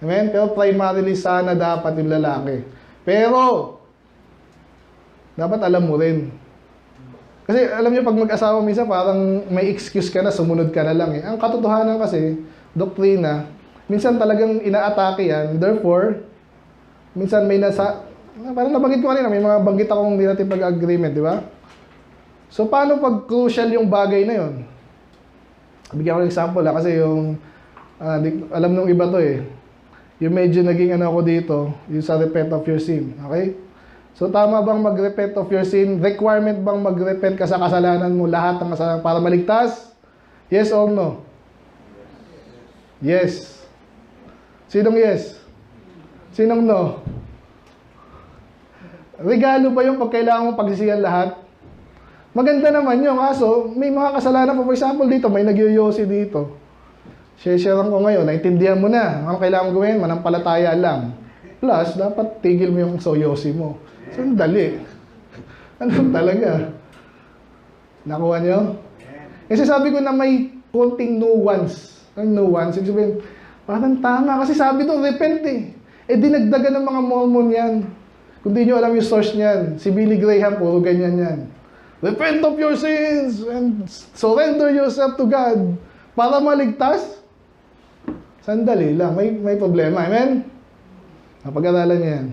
Amen? Pero primarily sana dapat yung lalaki. Pero, dapat alam mo rin. Kasi alam niyo, pag mag-asawa minsan parang may excuse ka na, sumunod ka na lang eh. Ang katotohanan kasi, doktrina, minsan talagang inaatake yan. Therefore, minsan may parang nabanggit ko kanina, may mga banggit akong hindi natin pag-agreement, di ba? So, paano pag crucial yung bagay na yun? Bigyan ko ng example kasi yung, alam nung iba to eh. Yung medyo naging ano ako dito, yung sa repent of your sin, okay? So, tama bang mag-repent of your sin? Requirement bang mag-repent ka sa kasalanan mo, lahat ng kasalanan para maligtas? Yes or no? Yes. Sinong yes? Sinong no? Regalo ba yung pag kailangan mong pagsisihan lahat? Maganda naman yun, kaso may mga kasalanan pa. For example, dito, may nagyoyosi dito. Share-sharean ko ngayon, naintindihan mo na. Ano kailangan gawin? Manampalataya lang. Plus, dapat tigil mo yung soyosi mo. So, dali. Ano talaga? Nakuha nyo? Kasi sabi ko na may konting nuance. Ang nuance, ibig sabihin, parang tama. Kasi sabi doon, repent eh. Eh, dinagdagan ng mga Mormon yan. Kung di nyo alam yung source niyan, si Billy Graham, puro ganyan yan. Repent of your sins and surrender yourself to God. Para maligtas, sandali lang. May problema. Amen? Napag-aralan niya yan.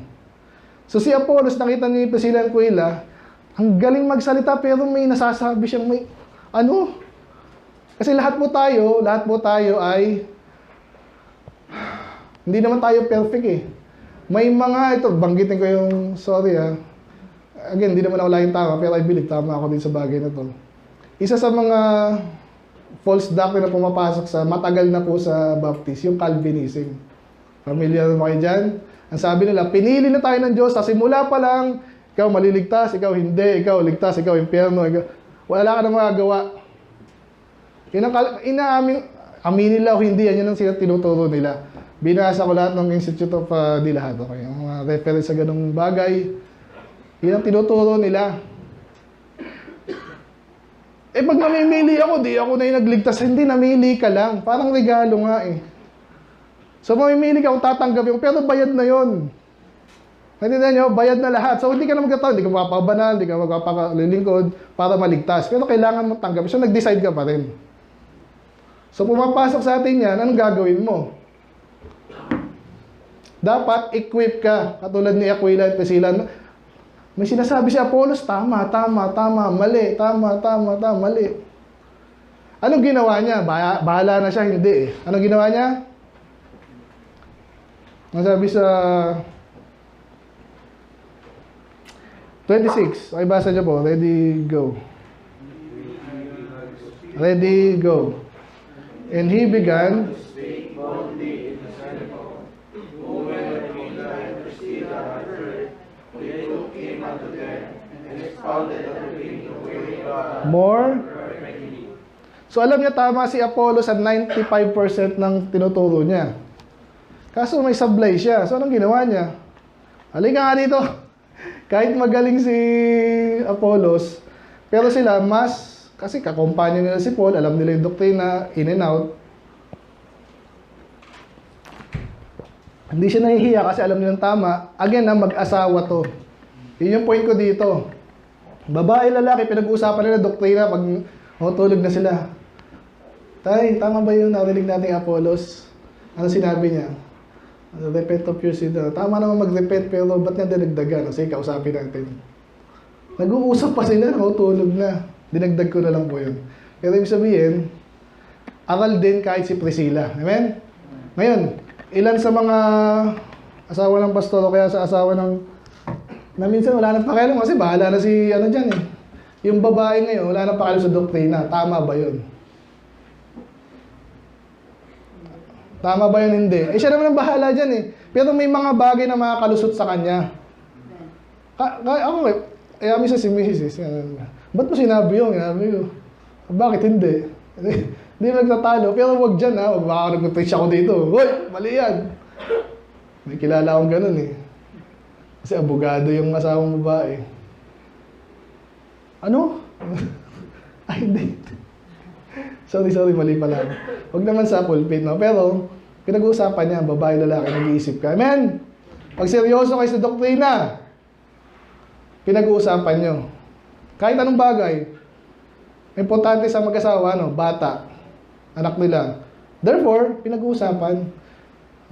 So si Apollos, nakita niyo yung Priscilla and Aquila, ang galing magsalita pero may nasasabi siyang may, ano? Kasi lahat po tayo ay, hindi naman tayo perfect eh. May mga, ito, banggitin ko yung, sorry again, hindi naman ako laging tama, pero I believe tama ako din sa bagay na to. Isa sa mga false doctrine na pumapasok sa matagal na po sa Baptist, yung Calvinism. Familiar mo kayo dyan? Ang sabi nila, pinili na tayo ng Diyos, sa simula pa lang, ikaw maliligtas, ikaw hindi, ikaw ligtas, ikaw impyerno, wala ka na magagawa. Aminin nila o hindi, yan ang sila tinuturo nila. Binasa ko lahat ng Institute of di lahat, okay? Ang mga reference sa ganung bagay, yun ang tinuturo nila. Eh pag namimili ako, di ako na yung nagligtas. Hindi, namili ka lang. Parang regalo nga eh. So mamimili ka kung tatanggapin mo, pero bayad na yon. Natindihan nyo, bayad na lahat. So hindi ka na magkataon, hindi ka magpapabanal, hindi ka magpapakalilingkod para maligtas. Pero kailangan mo tanggapin. So nag-decide ka pa rin. So pumapasok sa atin yan, anong gagawin mo? Dapat equip ka. Katulad ni Aquila at Priscilla. May sinasabi si Apollos, tama, mali, mali. Anong ginawa niya? Bahala na siya, hindi eh. Anong ginawa niya? Nasabi sa 26. Okay, basa niyo po. Ready, go. Ready, go. And he began more. So alam niya tama si Apollos sa 95% ng tinuturo niya. Kaso may sablay siya. So anong ginawa niya? Halika nga dito. Kahit magaling si Apollos, pero sila mas, kasi kakumpanya nila si Paul, alam nila yung doktrina, in and out. Hindi siya nahihiya kasi alam nilang tama. Again, mag-asawa to. Yun yung point ko dito. Babae, lalaki, pinag-uusapan nila doktrina pag tulog na sila. Tay, tama ba yung narinig nating Apollos? Ano sinabi niya? Repent of your sin. Tama naman mag-repent, pero ba't niya dinagdagan? Sige, kausapin natin. Nag-uusap pa sila, tulog na. Dinagdag ko na lang po yun. Pero ibig sabihin, aral din kahit si Priscilla. Amen? Ngayon, ilan sa mga asawa ng pastor o kaya sa asawa ng na minsan wala nang pakialam kasi bahala na si ano dyan eh. Yung babae ngayon, wala nang pakialam sa doktrina. Tama ba yun? Tama ba yun? Hindi. Eh siya naman ang bahala dyan eh. Pero may mga bagay na makakalusot sa kanya. Ako eh, minsan si Mrs. Ba't mo sinabi yun? Bakit hindi? Hindi nagtatalo. Pero wag dyan ha. Wag baka nag-preach ako dito. Hoy, mali yan. May kilala akong ganun eh. Kasi abogado yung asawang babae. Ano? Ay, hindi. Sorry, mali pala. Huwag naman sa pulpit, no? Pero, pinag-uusapan niya, babae, lalaki, nag-iisip ka. Amen? Pag seryoso kayo sa doktrina, pinag-uusapan nyo. Kahit anong bagay, Importante sa mag-asawa, bata, anak nila. Therefore, pinag-uusapan.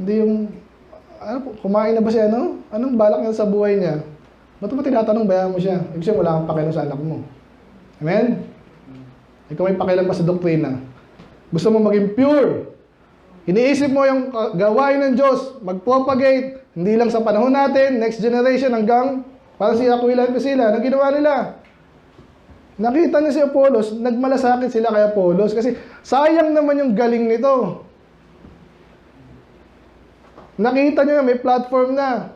Hindi yung, kumain na ba siya, Anong balak niya sa buhay niya? Ba't mo tinatanong, bayaan mo siya? Ibig sabihin, wala kang pakialam sa anak mo. Amen? Ikaw may pakialam pa sa doktrina. Gusto mo maging pure. Iniisip mo yung gawain ng Diyos, mag-propagate, hindi lang sa panahon natin, next generation hanggang, para si Aquila at Priscilla, anong ginawa nila? Nakita niya si Apollos, nagmalasakit sila kay Apollos kasi sayang naman yung galing nito. Nakita niyo may platform na.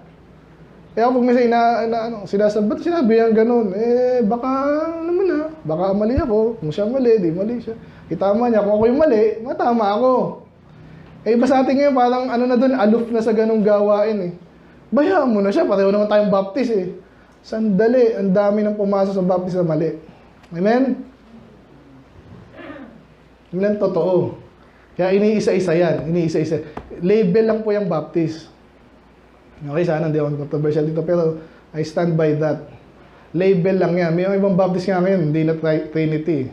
Kaya pag may sinabi yan ganun, baka naman baka mali ako. Kung siya mali, di mali siya. Itama niya, kung ako yung mali, matama ako. Iba sa atin ngayon, parang aloof na sa ganung gawain Bayaan mo na siya, pareho naman tayong baptist Sandali, ang dami nang pumasok sa baptist na mali. Amen? Yan totoo. Kaya iniisa-isa yan. Iniisa-isa. Label lang po yung baptist. Okay, sana hindi ako controversial dito, pero I stand by that. Label lang yan. May ibang baptist nga ngayon, hindi na Trinity.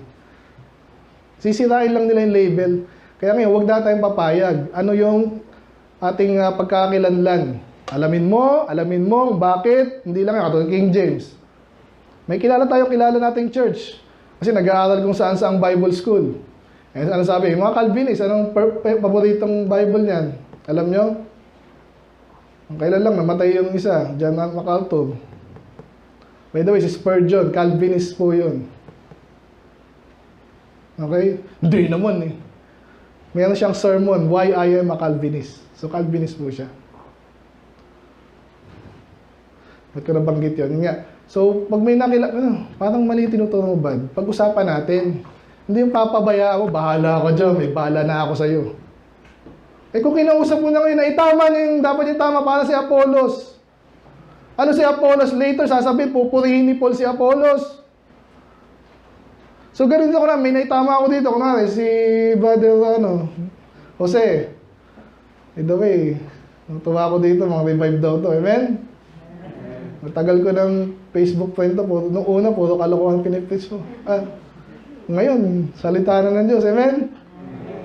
Sisirain lang nila yung label. Kaya ngayon, huwag na tayong papayag. Ano yung ating pagkakakilanlan? Alamin mo, bakit? Hindi lang yan, katulad King James. May kilala nating church. Kasi nag-aaral kung saan-saang Bible school. Ano sabi? Mga Calvinist, anong paboritong Bible niyan? Alam nyo? Kailan lang, namatay yung isa, John MacArthur. By the way, si Spurgeon, Calvinist po yun. Okay? Hindi naman Mayroon siyang sermon, Why I Am a Calvinist. So, Calvinist po siya. Ba't ko nabanggit yun? Yun nga. So, pag may parang mali tinuturo mo ba? Pag-usapan natin. Hindi yung papabaya ako, bahala ako dyan, may bahala na ako sa'yo. Kung kinausap mo na ngayon, itama niya yung dapat yung tama para si Apollos. Ano si Apollos? Later, sasabihin, pupurihin ni Paul si Apollos. So, ganun ako may naitama ako dito. Kunwari, si Brother, Jose. By the way, tuwa ako dito, mga revive daw to. Amen? Matagal ko ng Facebook friend to. Nung una, puro kalokohan pinipreach mo. Ngayon, salita na ng Diyos. Amen?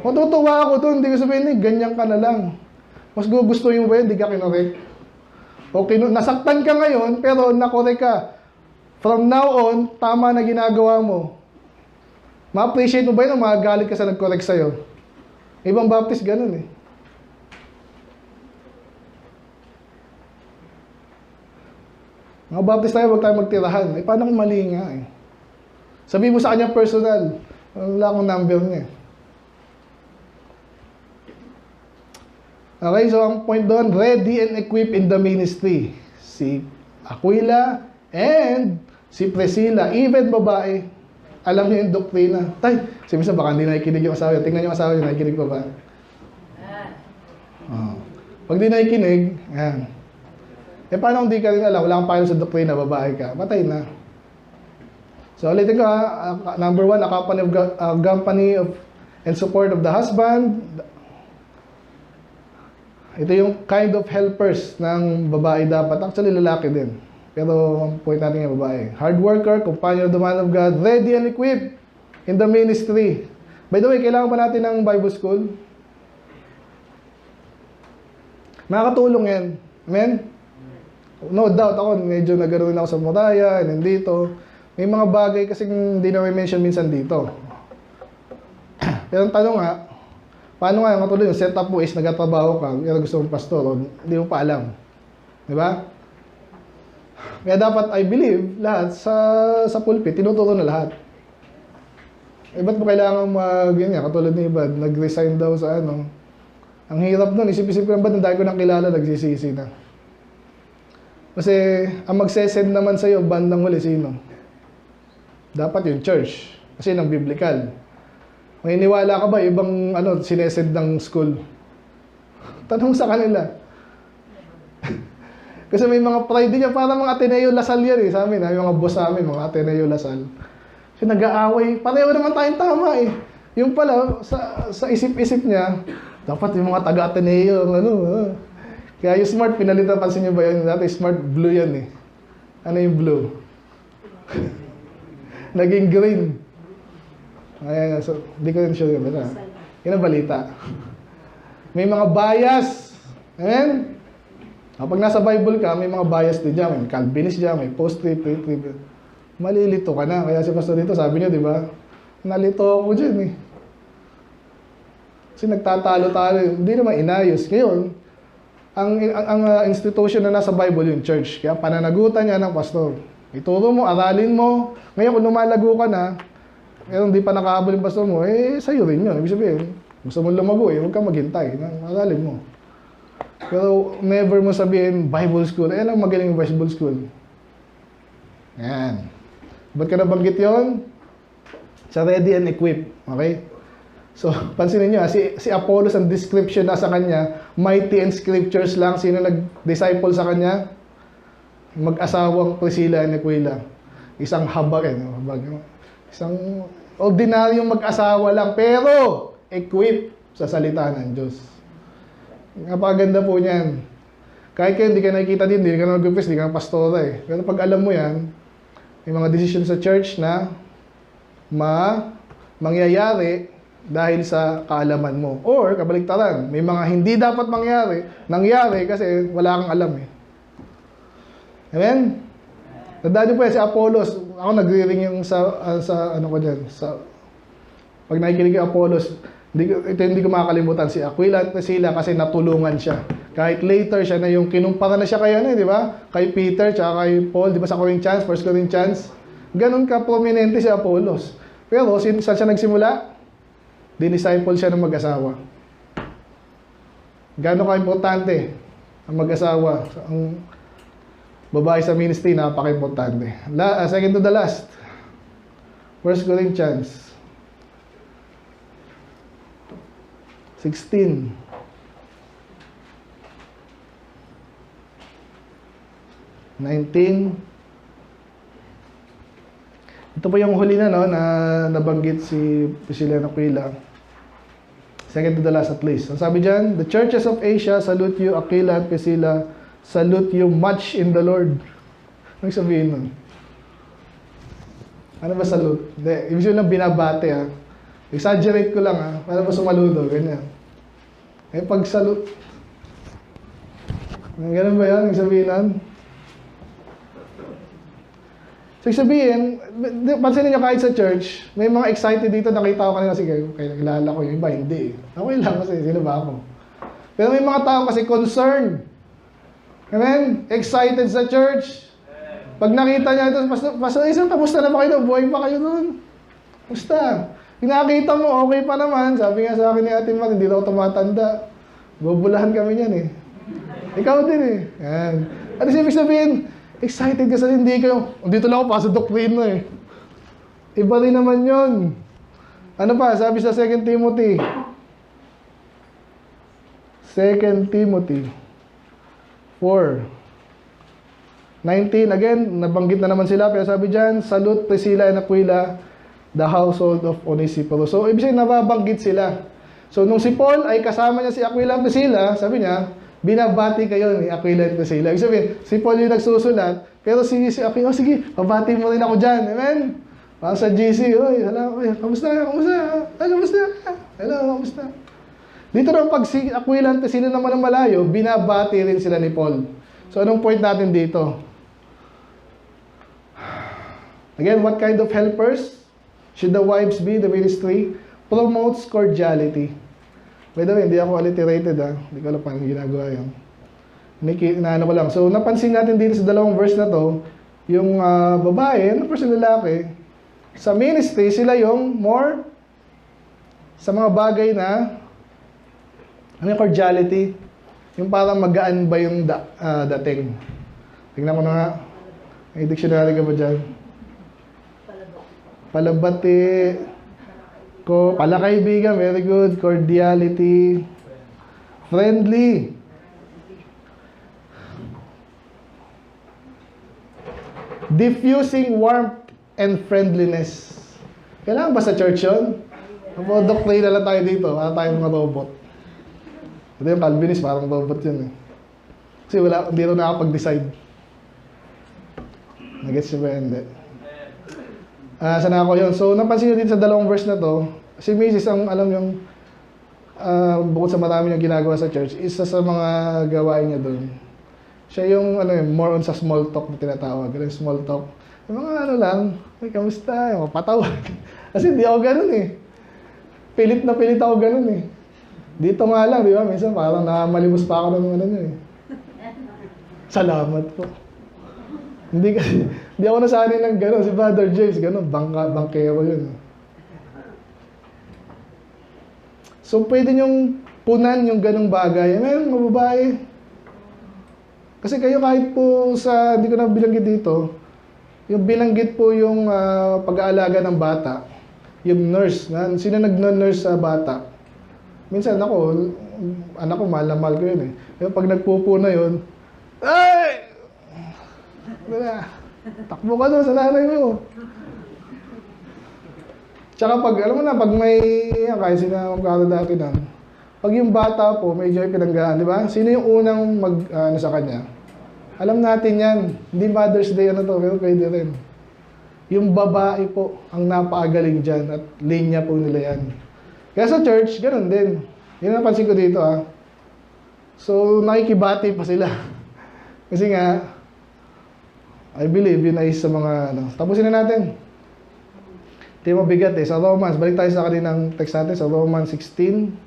Matutuwa ako doon. Hindi ko sabihin, ganyan ka na lang. Mas gusto yung way, hindi ka kinorek. Okay, nasaktan ka ngayon, pero nakorek ka. From now on, tama na ginagawa mo. Ma-appreciate mo ba yun o magagalit ka sa nag-correct sa'yo? Ibang Baptist, ganun Mga Baptist tayo, huwag tayo magtirahan. Paano kung mali nga Sabi mo sa kanya personal. Wala akong number niya. Okay, so ang point doon, ready and equipped in the ministry. Si Aquila and si Priscilla, even babae, alam niyo yung doktrina. Si Misa, baka hindi nakikinig yung asawa. Tingnan yung asawa niyo, nakikinig pa ba? Pag di nakikinig, yan. Paano kung di ka rin alam, wala kang pakialam sa doktrina, babae ka, patay na. So, ulitin ko number 1, accompany of and support of the husband. Ito yung kind of helpers ng babae dapat. Actually, lalaki din. Pero, ang point natin yung babae. Hard worker, companion of the man of God, ready and equipped in the ministry. By the way, kailangan ba natin ng Bible school? Makakatulong yan. Amen? No doubt ako, medyo nagkaroon ako sa Moraya, and dito. May mga bagay kasi hindi na may mention minsan dito. Pero ang tanong paano nga yung katulad yung setup mo is nagtatrabaho ka, pero gusto mong pastor, hindi mo pa alam. Di ba? Kaya dapat, I believe, lahat sa pulpit, tinuturo na lahat. Ba't mo kailangan ganyan? Katulad ni Ibad, nag-resign daw sa Ang hirap nun, isip-isip ko lang ba't dahil ko nang kilala, nagsisisi na. Kasi, ang magsesend naman sa'yo, bandang huli, sino? Dapat yung church. Kasi ng biblical. Maniniwala ka ba, ibang sinesend ng school? Tanong sa kanila. Kasi may mga pride niya, parang mga Ateneo Lasal yan sa amin. Yung mga boss sa amin, mga Ateneo Lasal. Kasi nag-aaway, pareho naman tayong tama Yung pala, sa isip-isip niya, dapat yung mga taga-Ateneo, Kaya yung smart, pinalitan, pansin niyo ba yun? Dati smart, blue yan Ano yung blue? Naging green. Ayan, so, hindi ko rin sure yun. Yan ang balita. May mga bias. Amen? Kapag nasa Bible ka, may mga bias din dyan. May Calvinist dyan, may post-trib, pre-trib. Malilito ka na. Kaya si Pastor dito, sabi niyo, di ba? Nalito ako dyan eh. Kasi nagtatalo-talo. Hindi naman inayos. Ngayon, ang institution na nasa Bible yung church. Kaya pananagutan niya ng pastor. Ituro mo, aralin mo. Ngayon, kung lumalago ka na, pero hindi pa nakahabol yung pastor mo, eh, sa'yo rin yun. Ibig sabihin, gusto mo lumago eh, huwag kang maghintay. Aralin mo. Pero never mo sabihin, Bible school. Ayan ang magaling yung Bible school. Yan. Ba't ka nabanggit yun? Sa ready and equip. Okay? So, pansinin nyo, si Apollos, ang description na sa kanya, mighty in scriptures lang. Sino nag-disciple sa kanya? Mag-asawang Priscilla and Aquila. Isang habag. Isang ordinaryong mag-asawa lang, pero equip sa salita ng Diyos. Napakaganda po niyan. Kahit kayo hindi ka nakikita din, hindi ka nag-gupis, hindi ka pastora eh. Pero pag alam mo yan, may mga decision sa church na mangyayari dahil sa kaalaman mo. Or, kabaligtaran, may mga hindi dapat nangyari kasi wala kang alam eh. Amen? Tandaan niyo po yan, si Apollos, ako nagre-ring yung sa ano ko dyan, pag nakikinig yung Apollos, hindi ko makakalimutan si Aquila at Priscilla kasi natulungan siya. Kahit later siya na yung kinumpara na siya kay di ba? Kay Peter tsaka kay Paul, di ba sa Corinthians, 1 Corinthians? Ganun ka prominente si Apollos. Pero saan siya nagsimula? Dinisciple siya ng mag-asawa. Gano'n ka-importante ang mag-asawa? Ang babae sa ministry, napaka-importante. Second to the last. 1 Corinthians 16. Ito po yung huli na, no, na nabanggit si Priscilla and Aquila. Second to the last at least. Ang sabi dyan, the churches of Asia salute you, Aquila at Priscilla, salute you much in the Lord. Ano sabihin nun? Ano ba salute? Hindi, ibig sabihin lang binabate ha. Exaggerate ko lang ha, para ba sumaludo, ganyan. Eh pag salute, ganun ba yan? Ibig sabihin nun? So, sabihin, pansinin nyo kahit sa church, may mga excited dito, nakita ko kanina, sige, kaya nakilala ko yung iba, hindi. Okay lang kasi, sino ba ako? Pero may mga tao kasi concerned. Amen? Excited sa church. Pag nakita niya ito, Pastor Isang, kamusta na ba kayo? Buhay pa kayo doon? Kamusta? Nakita mo, okay pa naman. Sabi nga sa akin ni Ate Mar, hindi daw tumatanda. Bubulahan kami niyan eh. Ikaw din eh. Yan. At ibig sabihin, excited kasi hindi kayo, dito lang ako pa sa doktrina eh. Iba rin naman yun. Ano pa, sabi sa 2 Timothy. 2 Timothy 4:19, again, nabanggit na naman sila, pero sabi dyan, salute Priscilla and Aquila, the household of Onesiphorus. So, ibig sabihin, nababanggit sila. So, nung si Paul ay kasama niya si Aquila and Priscilla, sabi niya, binabati kayo ni Aquila at Priscilla. Ibig sabihin, si Paul yung nagsusulat, pero si Aquila, oh, sige, babati mo rin ako dyan. Amen? Parang sa GC, oy, hello, kamusta? Hello, kamusta? Dito naman pag si Aquila at Priscilla naman ng malayo, binabati rin sila ni Paul. So, anong point natin dito? Again, what kind of helpers should the wives be? The ministry promotes cordiality. By the way, hindi ako alliterated ha. Hindi ko alam paano ginagawa yun. Inaano ko lang. So, napansin natin dito sa dalawang verse na to, yung babae, ano person lalaki, sa ministry, sila yung more sa mga bagay na ano yung cordiality? Yung parang magaan ba yung dating? Tingnan ko na nga. May dictionary ka ba dyan? Palabati. Palakaibigan, very good. Cordiality. Friendly. Diffusing warmth and friendliness. Kailangan ba sa church yun? Doctrine na lang tayo dito. Para tayo mga robot. Ito yung Calvinist, parang robot yun eh. Kasi hindi rin nakapag-decide. Nag-gets nyo ba? Hindi. Sana ako yun. So, napansin nyo din sa dalawang verse na to, si Mrs. ang alam yung bukod sa marami yung ginagawa sa church, isa sa mga gawain niya doon. Siya yung more on sa small talk na tinatawag. Yung small talk. Yung mga lang, ay, kamusta? Yung patawag. Kasi hindi ako ganun eh. Pilit na pilit ako ganun eh. Dito nga lang, di ba? Minsan parang nakamalimos pa ako ng niya eh. Salamat po. Hindi ako nasanay ng gano'n. Si Brother James, gano'n. Bangkero yun. So, pwede nyong punan yung gano'ng bagay. Meron mga babae. Kasi kayo kahit po sa, hindi ko na bilanggit dito, yung binanggit po yung pag-aalaga ng bata, yung nurse, sino nag-nurse sa bata? Minsan ako, anak ko, mahal na mahal ko yun eh. Yung pag nagpupo na yun, ay! Takbo ka doon sa nanay mo. Tsaka pag, alam mo na, pag may, kahit sinamagkano dati na, pag yung bata po, medyo pinanggahan, di ba? Sino yung unang sa kanya? Alam natin yan. Hindi Mother's Day to, pero pwede rin. Yung babae po, ang napakagaling dyan at linya po nila yan. Kaya sa church, ganun din. Yun ang napansin ko dito So, nakikibati pa sila. Kasi nga, I believe yun ay sa mga, tapusin na natin. Hindi mabigat eh. Sa Romans, balik tayo sa kaninang text natin, sa Romans 16.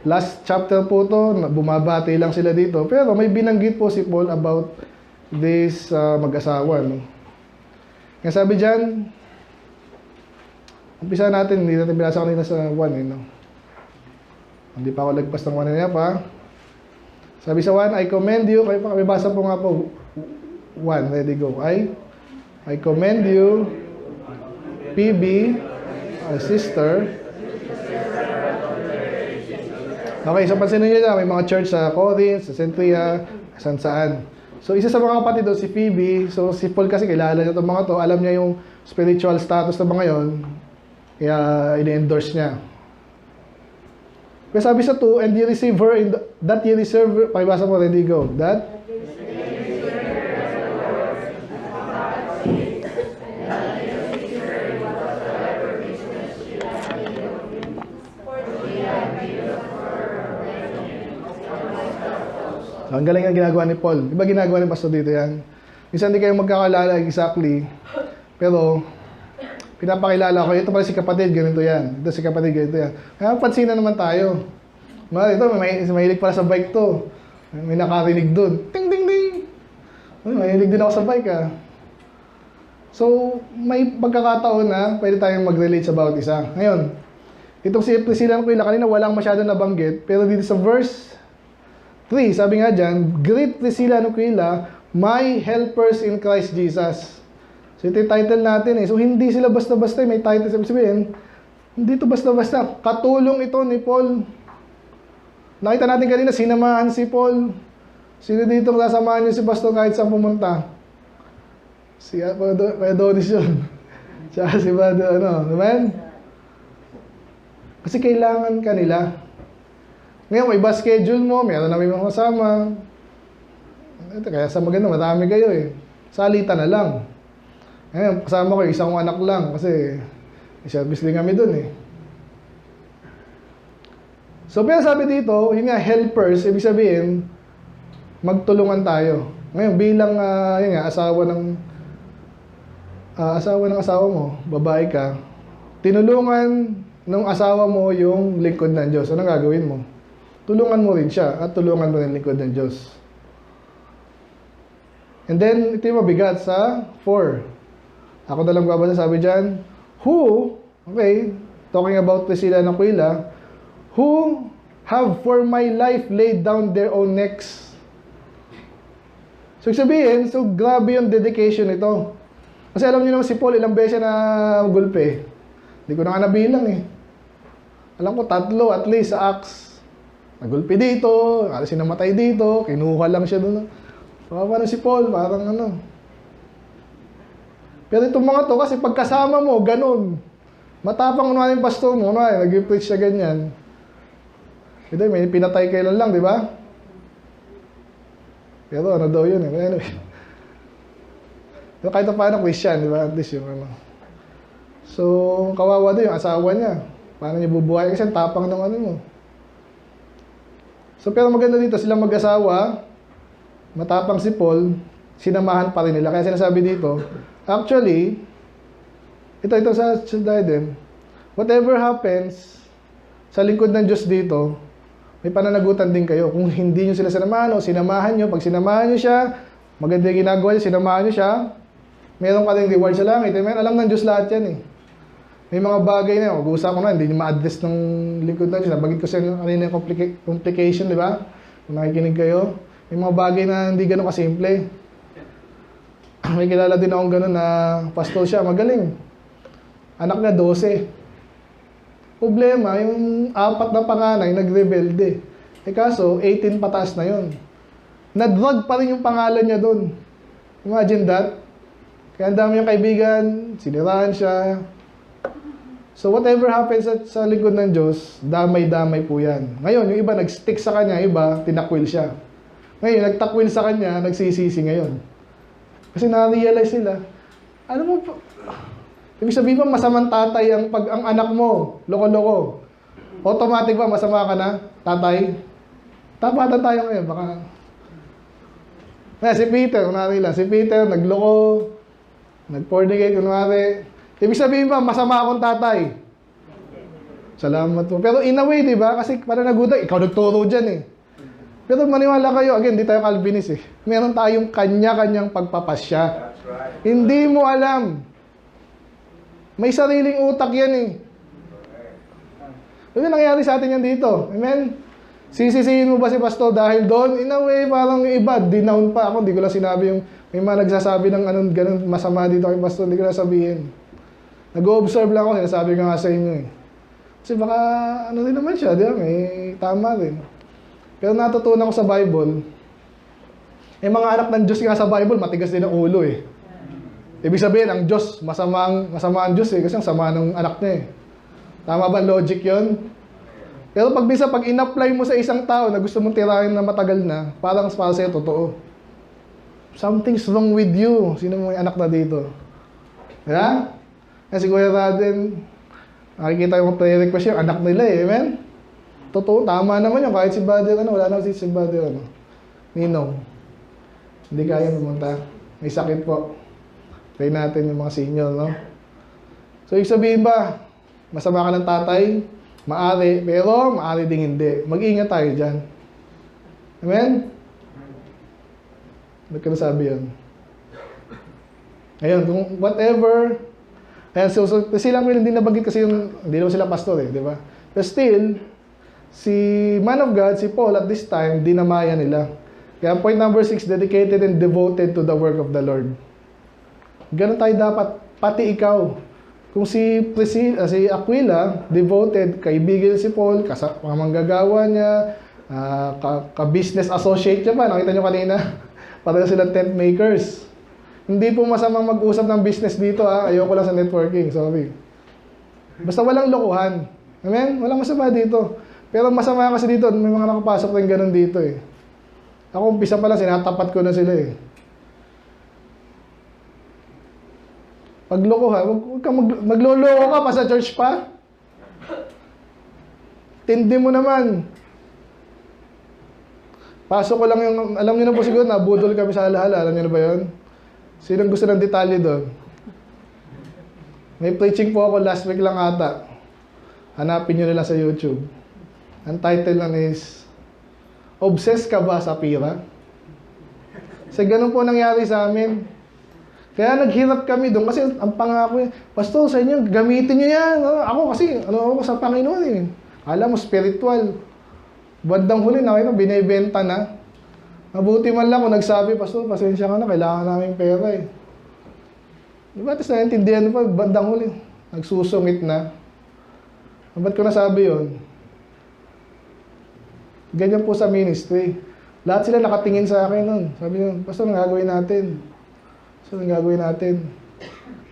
Last chapter po to, bumabati lang sila dito. Pero may binanggit po si Paul about this mag-asawa. Kaya sabi dyan, umpisa natin, hindi natin binasa kanina sa 1 Hindi pa ako lagpas ng 1 niya pa. Sabi sa 1, I commend you. Kayo pa, basa po nga po. 1, ready, go. I commend you, PB, our sister. Okay, so pansinin nyo dyan, may mga church sa Corinth, sa Centria, saan. So, isa sa mga kapatid doon, si Phoebe. So, si Paul kasi kilala niya itong mga to. Alam niya yung spiritual status ng mga yon. Kaya, ini-endorse niya. Kaya sabi sa 2, and you receive her in that you reserve, pakibasa mo, ready, go. That? So, ang galing ang ginagawa ni Paul. Di ba ginagawa ni Pastor dito yan? Minsan hindi kayo magkakalala exactly. Pero, pinapakilala ko, ito pala si kapatid, ganito yan. Ito si kapatid, ganito yan. Kaya pansin na naman tayo. Ito, mahilig pala sa bike to. May nakarinig dun. Ting, ting, ting. Mahilig din ako sa bike So, may pagkakataon na pwede tayong mag-relate sa bawat isa. Ngayon, itong si Priscilla Aquila, kanina walang masyado nabanggit. Pero dito sa verse 3, sabi nga dyan, Greet Priscilla Aquila, my helpers in Christ Jesus. So ito yung title natin So hindi sila basta-basta, may title sabihin. Hindi ito basta-basta. Katulong ito ni Paul. Nakita natin kanina, sinamahan si Paul. Sino dito kasamahan niyo si Pastor kahit saan pumunta? Si Adonis yun. Tsaka si Brother, naman? Kasi kailangan kanila. Ngayon, iba schedule mo, meron na may mga kasama. Kaya sa maganda, madami kayo Salita na lang. Ngayon, kasama ko, isang anak lang kasi service din kami dun So, pero sabi dito, yun nga, helpers, ibig sabihin, magtulungan tayo. Ngayon, bilang, asawa ng asawa mo, babae ka, tinulungan ng asawa mo yung lingkod ng Diyos. Anong gagawin mo? Tulungan mo rin siya at tulungan mo rin yung lingkod ng Diyos. And then, ito yung mabigat sa 4. Ako na lang babasa, sabi dyan, who, talking about Priscilla and Aquila, who have for my life laid down their own necks. So, sabihin, grabe yung dedication ito. Kasi alam niyo naman si Paul, ilang beses na gulpe. Hindi ko na nga nabilang Alam ko, 3 at least sa Acts. Nagulpi dito, alas sinamatay dito, kinuha lang siya doon. Parang si Paul, parang Pero itong mga to, kasi pagkasama mo, ganun. Matapang naman yung pastor mo, nag-preach siya ganyan. Ito, may pinatay kailan lang, di ba? Pero ano daw yun Anyway. Pero kahit pa paano Christian, di ba? At least yung ano. So, kawawa din yung asawa niya. Paano niya bubuhay? Kasi ang tapang ng ano mo. So, pero maganda dito, silang mag-asawa, matapang si Paul, sinamahan pa rin nila. Kaya sinasabi dito, actually, ito sa diadem, whatever happens sa lingkod ng Diyos dito, may pananagutan din kayo. Kung hindi nyo sila sinamahan o sinamahan nyo, pag sinamahan nyo siya, maganda yung ginagawa nyo, sinamahan nyo siya, meron ka rin reward sa langit. Amen? Alam ng Diyos lahat yan eh. May mga bagay na, mag-uusap ko na, hindi nyo ma-address ng lingkod ng Diyos. Nabagit ko sa kanina yung complication, di ba? Kung nakikinig kayo, may mga bagay na hindi ganun kasimple. May kilala din akong ganun na pastor siya, magaling. Anak niya 12. Problema, yung 4 na panganay, nagrebelde. Eh kaso, 18 pataas na yon. Na-drug pa rin yung pangalan niya doon. Imagine that. Kaya ang dami yung kaibigan, sinirahan siya. So whatever happens sa lingkod ng Diyos, damay-damay po yan. Ngayon, yung iba nag-stick sa kanya, iba, tinakwil siya. Ngayon, nagtakwil sa kanya, nagsisisi ngayon. Kasi na-realize nila, ano mo po, ibig sabihin ba masamang tatay ang pag ang anak mo, loko-loko. Automatic ba masama ka na, tatay? Tapatan tayo ngayon, baka. Si Peter, kunwari lang, si Peter nagloko, nag-fornicate, kunwari. Ibig sabihin ba masama akong tatay? Salamat po. Pero in a way, di ba? Kasi para nagutak, ikaw nagturo dyan eh. Pero maniwala kayo, again, di tayo Calvinist eh. Meron tayong kanya-kanyang pagpapasya. Right. Hindi mo alam. May sariling utak yan eh. Ano nangyari sa atin yan dito? Amen? Sisisihin mo ba si pastor dahil doon? In a way, parang yung iba, dinown pa ako. Hindi ko lang sinabi yung, may mga nagsasabi ng anong ganun masama dito kay pastor. Hindi ko lang sabihin. Nag-o-observe lang ako, sinasabi ko nga sa inyo eh. Kasi baka, ano din naman siya, di ba? May tama rin. Pero natutunan ko sa Bible, mga anak ng Diyos nga sa Bible, matigas din ang ulo eh. Ibig sabihin, ang Diyos, masama ang Diyos eh, kasi ang sama ng anak niya eh. Tama ba logic yon? Pero pag in-apply mo sa isang tao na gusto mong tirahin na matagal na, parang para sa'yo totoo. Something's wrong with you. Sino mo yung anak na dito? Yeah? Kasi Kuya Raden, nakikita yung prayer request yung anak nila eh, amen? Totoo, tama naman yun. Kahit si Brother, wala na si Brother, Ninong. Hindi kaya pumunta. May sakit po. Pray natin yung mga senior, no? So, ibig sabihin ba, masama ka ng tatay? Maari, pero maari ding hindi. Mag-iingat tayo dyan. Amen? Ba't ka nasabi yun? Ayun, kung whatever, ayan, so silang hindi nabanggit kasi yung, hindi naman sila pastor eh, di ba? But still, si man of God, si Paul, at this time, dinamaya nila. Kaya point number 6, dedicated and devoted to the work of the Lord. Ganun tayo dapat, pati ikaw. Kung si Aquila, devoted, kaibigan si Paul, manggagawa niya, ka-business associate niya pa, nakita niyo kanina, pareho silang tent makers. Hindi po masamang mag-usap ng business dito, ayoko lang sa networking, sorry. Basta walang lokohan. Amen? Walang masama dito. Pero masama kasi dito, may mga nakapasok rin ganun dito eh. Ako, umpisa pa lang, sinatapat ko na sila eh. Pagloko ha, huwag kang magloloko ka pa sa church pa. Tindi mo naman. Pasok ko lang yung, alam niyo na po siguro, nabudol kami sa halahala. Alam niyo na ba yun? Sinong gusto ng detalye doon? May preaching po ako last week lang ata. Hanapin niyo nila sa YouTube. Ang title lang is, Obsessed ka ba sa pira? Kasi ganun po nangyari sa amin. Kaya naghirap kami doon kasi ang pangako yun, Pastor, sa inyo, gamitin niyo yan. Ako kasi, ako sa Panginoon eh. Alam mo, spiritual. Bandang huli na kayo, binibenta na. Mabuti man lang kung nagsabi, Pastor, pasensya ka na, kailangan namin pera eh. Diba, tapos naintindihan pa, bandang huli, nagsusungit na. Ba't ko nasabi yun? Ganyan po sa ministry. Lahat sila nakatingin sa akin nun. Sabi nyo, Pastor, ang gagawin natin? So, ang gagawin natin.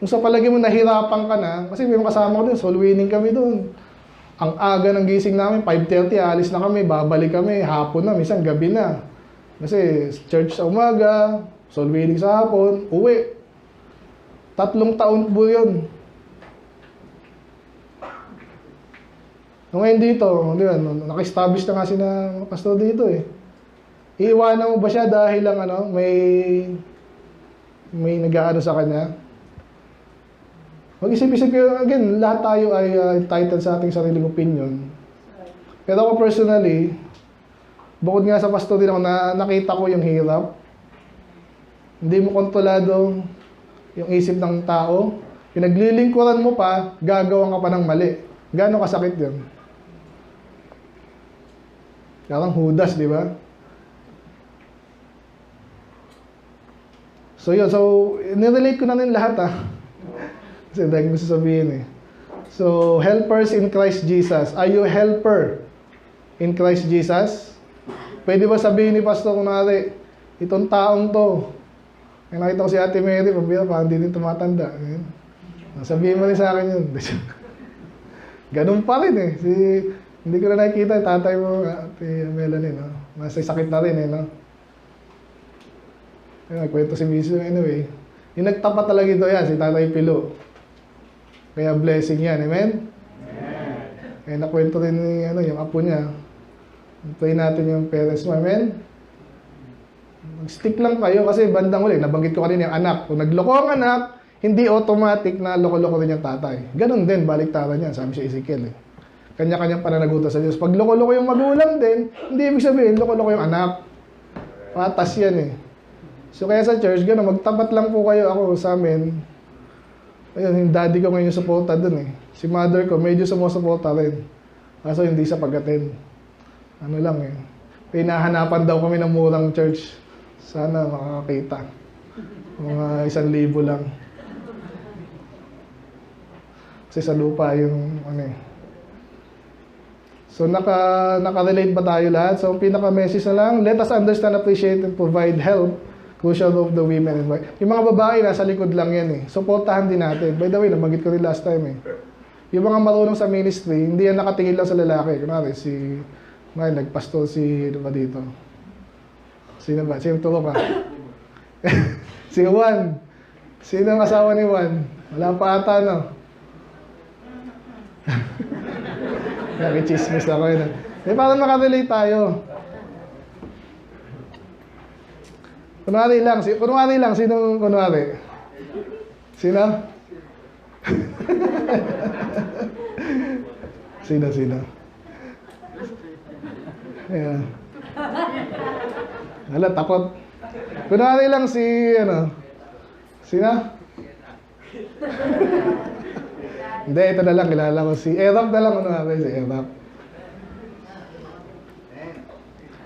Kung sa palagi mo nahirapan ka na, kasi may mga kasama ko din, soul winning kami doon. Ang aga ng gising namin, 5:30, alis na kami, babalik kami, hapon na, minsan gabi na. Kasi church sa umaga, soul winning sa hapon, uwi. 3 taon po yun. Ngayon dito, di ba, naka-establish na nga si na pastor dito eh. Iiwanan mo ba siya dahil lang may nag-aano sa kanya? Mag-isip-isip kayo, again, lahat tayo ay entitled sa ating sariling opinion. Pero ako personally, bukod nga sa pastor din ako, nakita ko yung hirap. Hindi mo kontrolado yung isip ng tao. Pinaglilingkuran mo pa, gagawan ka pa ng mali. Gaano kasakit yun? Parang Judas, di ba? So yun, so nirelate ko na rin lahat Kasi dahil mo sasabihin eh. So, helpers in Christ Jesus. Are you a helper in Christ Jesus? Pwede ba sabihin ni Pastor kunwari, itong taong to, ay nakita ko si Ate Mary, pabira, parang hindi din tumatanda. Sabihin mo rin sa akin yun. Ganun pa rin eh. Hindi ko na nakikita, tatay mo, Ate Melanie, no? Nasa sakit na rin eh, no? Nagkwento si Miso, anyway. Yung nagtapat talaga ito yan, si Tatay Pilo. Kaya blessing yan, amen? Amen. Kaya nakwento rin yung apo niya. Pray natin yung parents mo, amen? Mag-stick lang kayo kasi bandang uli, nabanggit ko kanina yung anak. Kung nagloko ang anak, hindi automatic na loko-loko rin yung tatay. Ganon din, baliktaran yan, sabi si Ezekiel eh. Kanya-kanyang pananagutan sa Diyos. Pag loko-loko yung magulang din, hindi ibig sabihin, loko-loko yung anak. Patas yan eh. So kaya sa church, gano'n, magtapat lang po kayo ako sa amin. Ayun, yung daddy ko ngayon suporta dun eh. Si mother ko, medyo sumusuporta rin. Kaso hindi sa pag-attend. Ano lang eh. Pinahanapan daw kami ng murang church. Sana makakita. Mga 1,000 lang. Kasi sa lupa yung So naka-relate ba tayo lahat? So ang pinaka-message na lang, let us understand, appreciate, and provide help. Crucial of the women. Yung mga babae, nasa likod lang yan eh. Supportahan din natin. By the way, nabanggit ko rin last time eh. Yung mga marunong sa ministry, hindi yan nakatingin lang sa lalaki. Kunwari, nagpastor ano ba dito? Sino ba? Sino turo ka? Si Juan. Sino ang asawa ni Juan? Wala pa ata, no? Nakichismis ako yun. Parang makarelate tayo. Kunwari lang, sino kunwari? Sino? Sino? Ayan. Hala, takot. Kunwari lang sino? Hindi, ito na lang, kilala ko si Erap na lang, kunwari si Erap.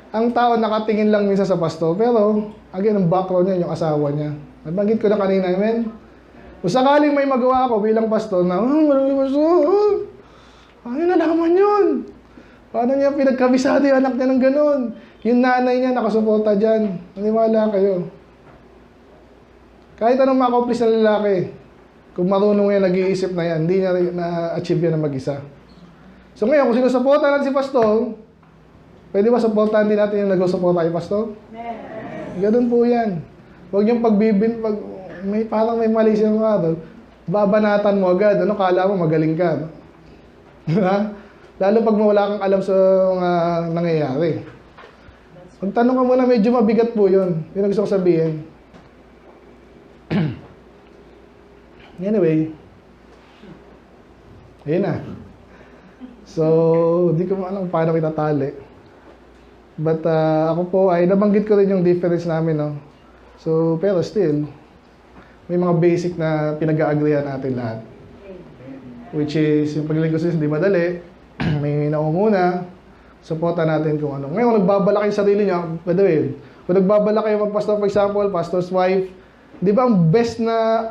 Ang tao nakatingin lang minsan sa pastor, pero again, ang background niya, yung asawa niya. Nabanggit ko na kanina, amen? Kung sakaling may magawa ako bilang pastor na, maraming pastor, ano nalaman yun? Paano niya pinagkabisado yung anak niya ng ganun? Yung nanay niya nakasuporta dyan. Maniwala kayo. Kahit anong ma-accomplish na lalaki, kung marunong yan, nag-iisip na yan, hindi niya na-achieve yan na mag-isa. So ngayon, kung sinusuporta natin si pastor, pwede ba supportahan din natin yung nag-suporta kay pastor? Ganun po yan. Huwag yung parang may mali siyang babanatan mo agad. Ano, kala mo magaling ka. No? Lalo pag wala kang alam sa mga nangyayari. Pagtanong ka muna, medyo mabigat po yun. Yun ang gusto ko sabihin. Anyway. Ayun na. So, di ko alam paano kita tali. But ako po ay nabanggit ko rin yung difference namin, no? So, pero still, may mga basic na pinag-aagreehan natin lahat. Which is, yung paglilingkod sa hindi madali, may naunguna, supportan natin kung ano. Ngayon, kung nagbabalak yung sarili niya, by the way, kung nagbabalak kayo mag-pastor, for example, pastor's wife, di ba ang best na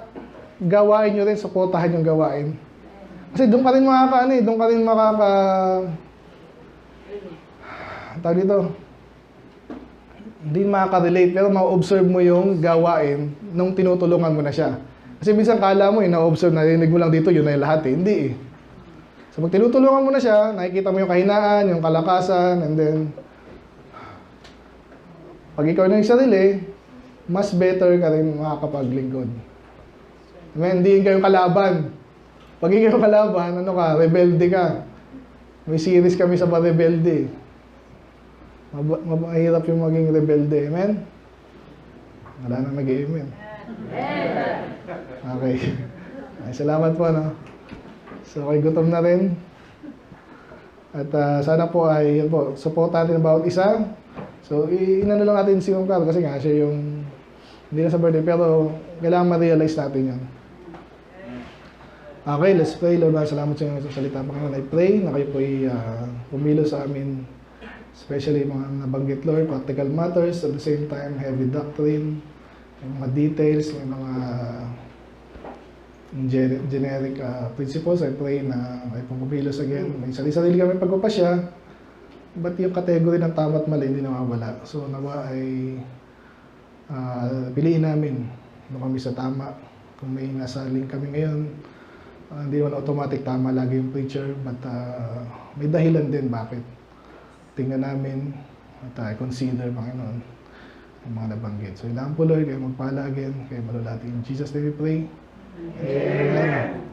gawain nyo rin, supportahan yung gawain? Kasi doon ka rin tawag dito, hindi makaka-relate, pero ma-observe mo yung gawain nung tinutulungan mo na siya. Kasi minsan kala mo, na-observe, narinig mo lang dito, yun na yung lahat eh. Hindi eh. So pag tinutulungan mo na siya, nakikita mo yung kahinaan, yung kalakasan, and then, pag ikaw na yung sarili, mas better ka rin makakapaglingkod. Amen, hindi kayo kalaban. Pag hindi kayo kalaban, ano ka, rebelde ka. May series kami sa rebelde. Mahirap yung maging rebelde. Amen? Wala nang nag-amen. Okay. Ay, salamat po, no? So, okay, gutom na rin. At sana po ay, yun po, support natin bawat isa. So, inano lang natin si Ma'am Carl kasi nga siya yung, hindi na sa birthday, pero kailangan ma-realize natin yan. Okay, let's pray. Lord, salamat sa inyo sa salita. Panginoon, I pray na kayo po pumilo sa amin, especially mga nabanggit, Lord, practical matters, at the same time, heavy doctrine, may mga details, may mga generic principles. I pray na kayo pong pumilos again. May sarili-sarili kami pagpapasya, but yung category ng tama at mali hindi nawawala. So, nawa ay piliin namin kung kami sa tama. Kung may nasa link kami ngayon, hindi naman automatic tama lagi yung preacher, but may dahilan din bakit. Tingnan namin at consider, Panginoon, ang mga nabanggit. So, ilang po, Lord, kayo magpala again, kayo malulati. In Jesus' name we pray. Amen.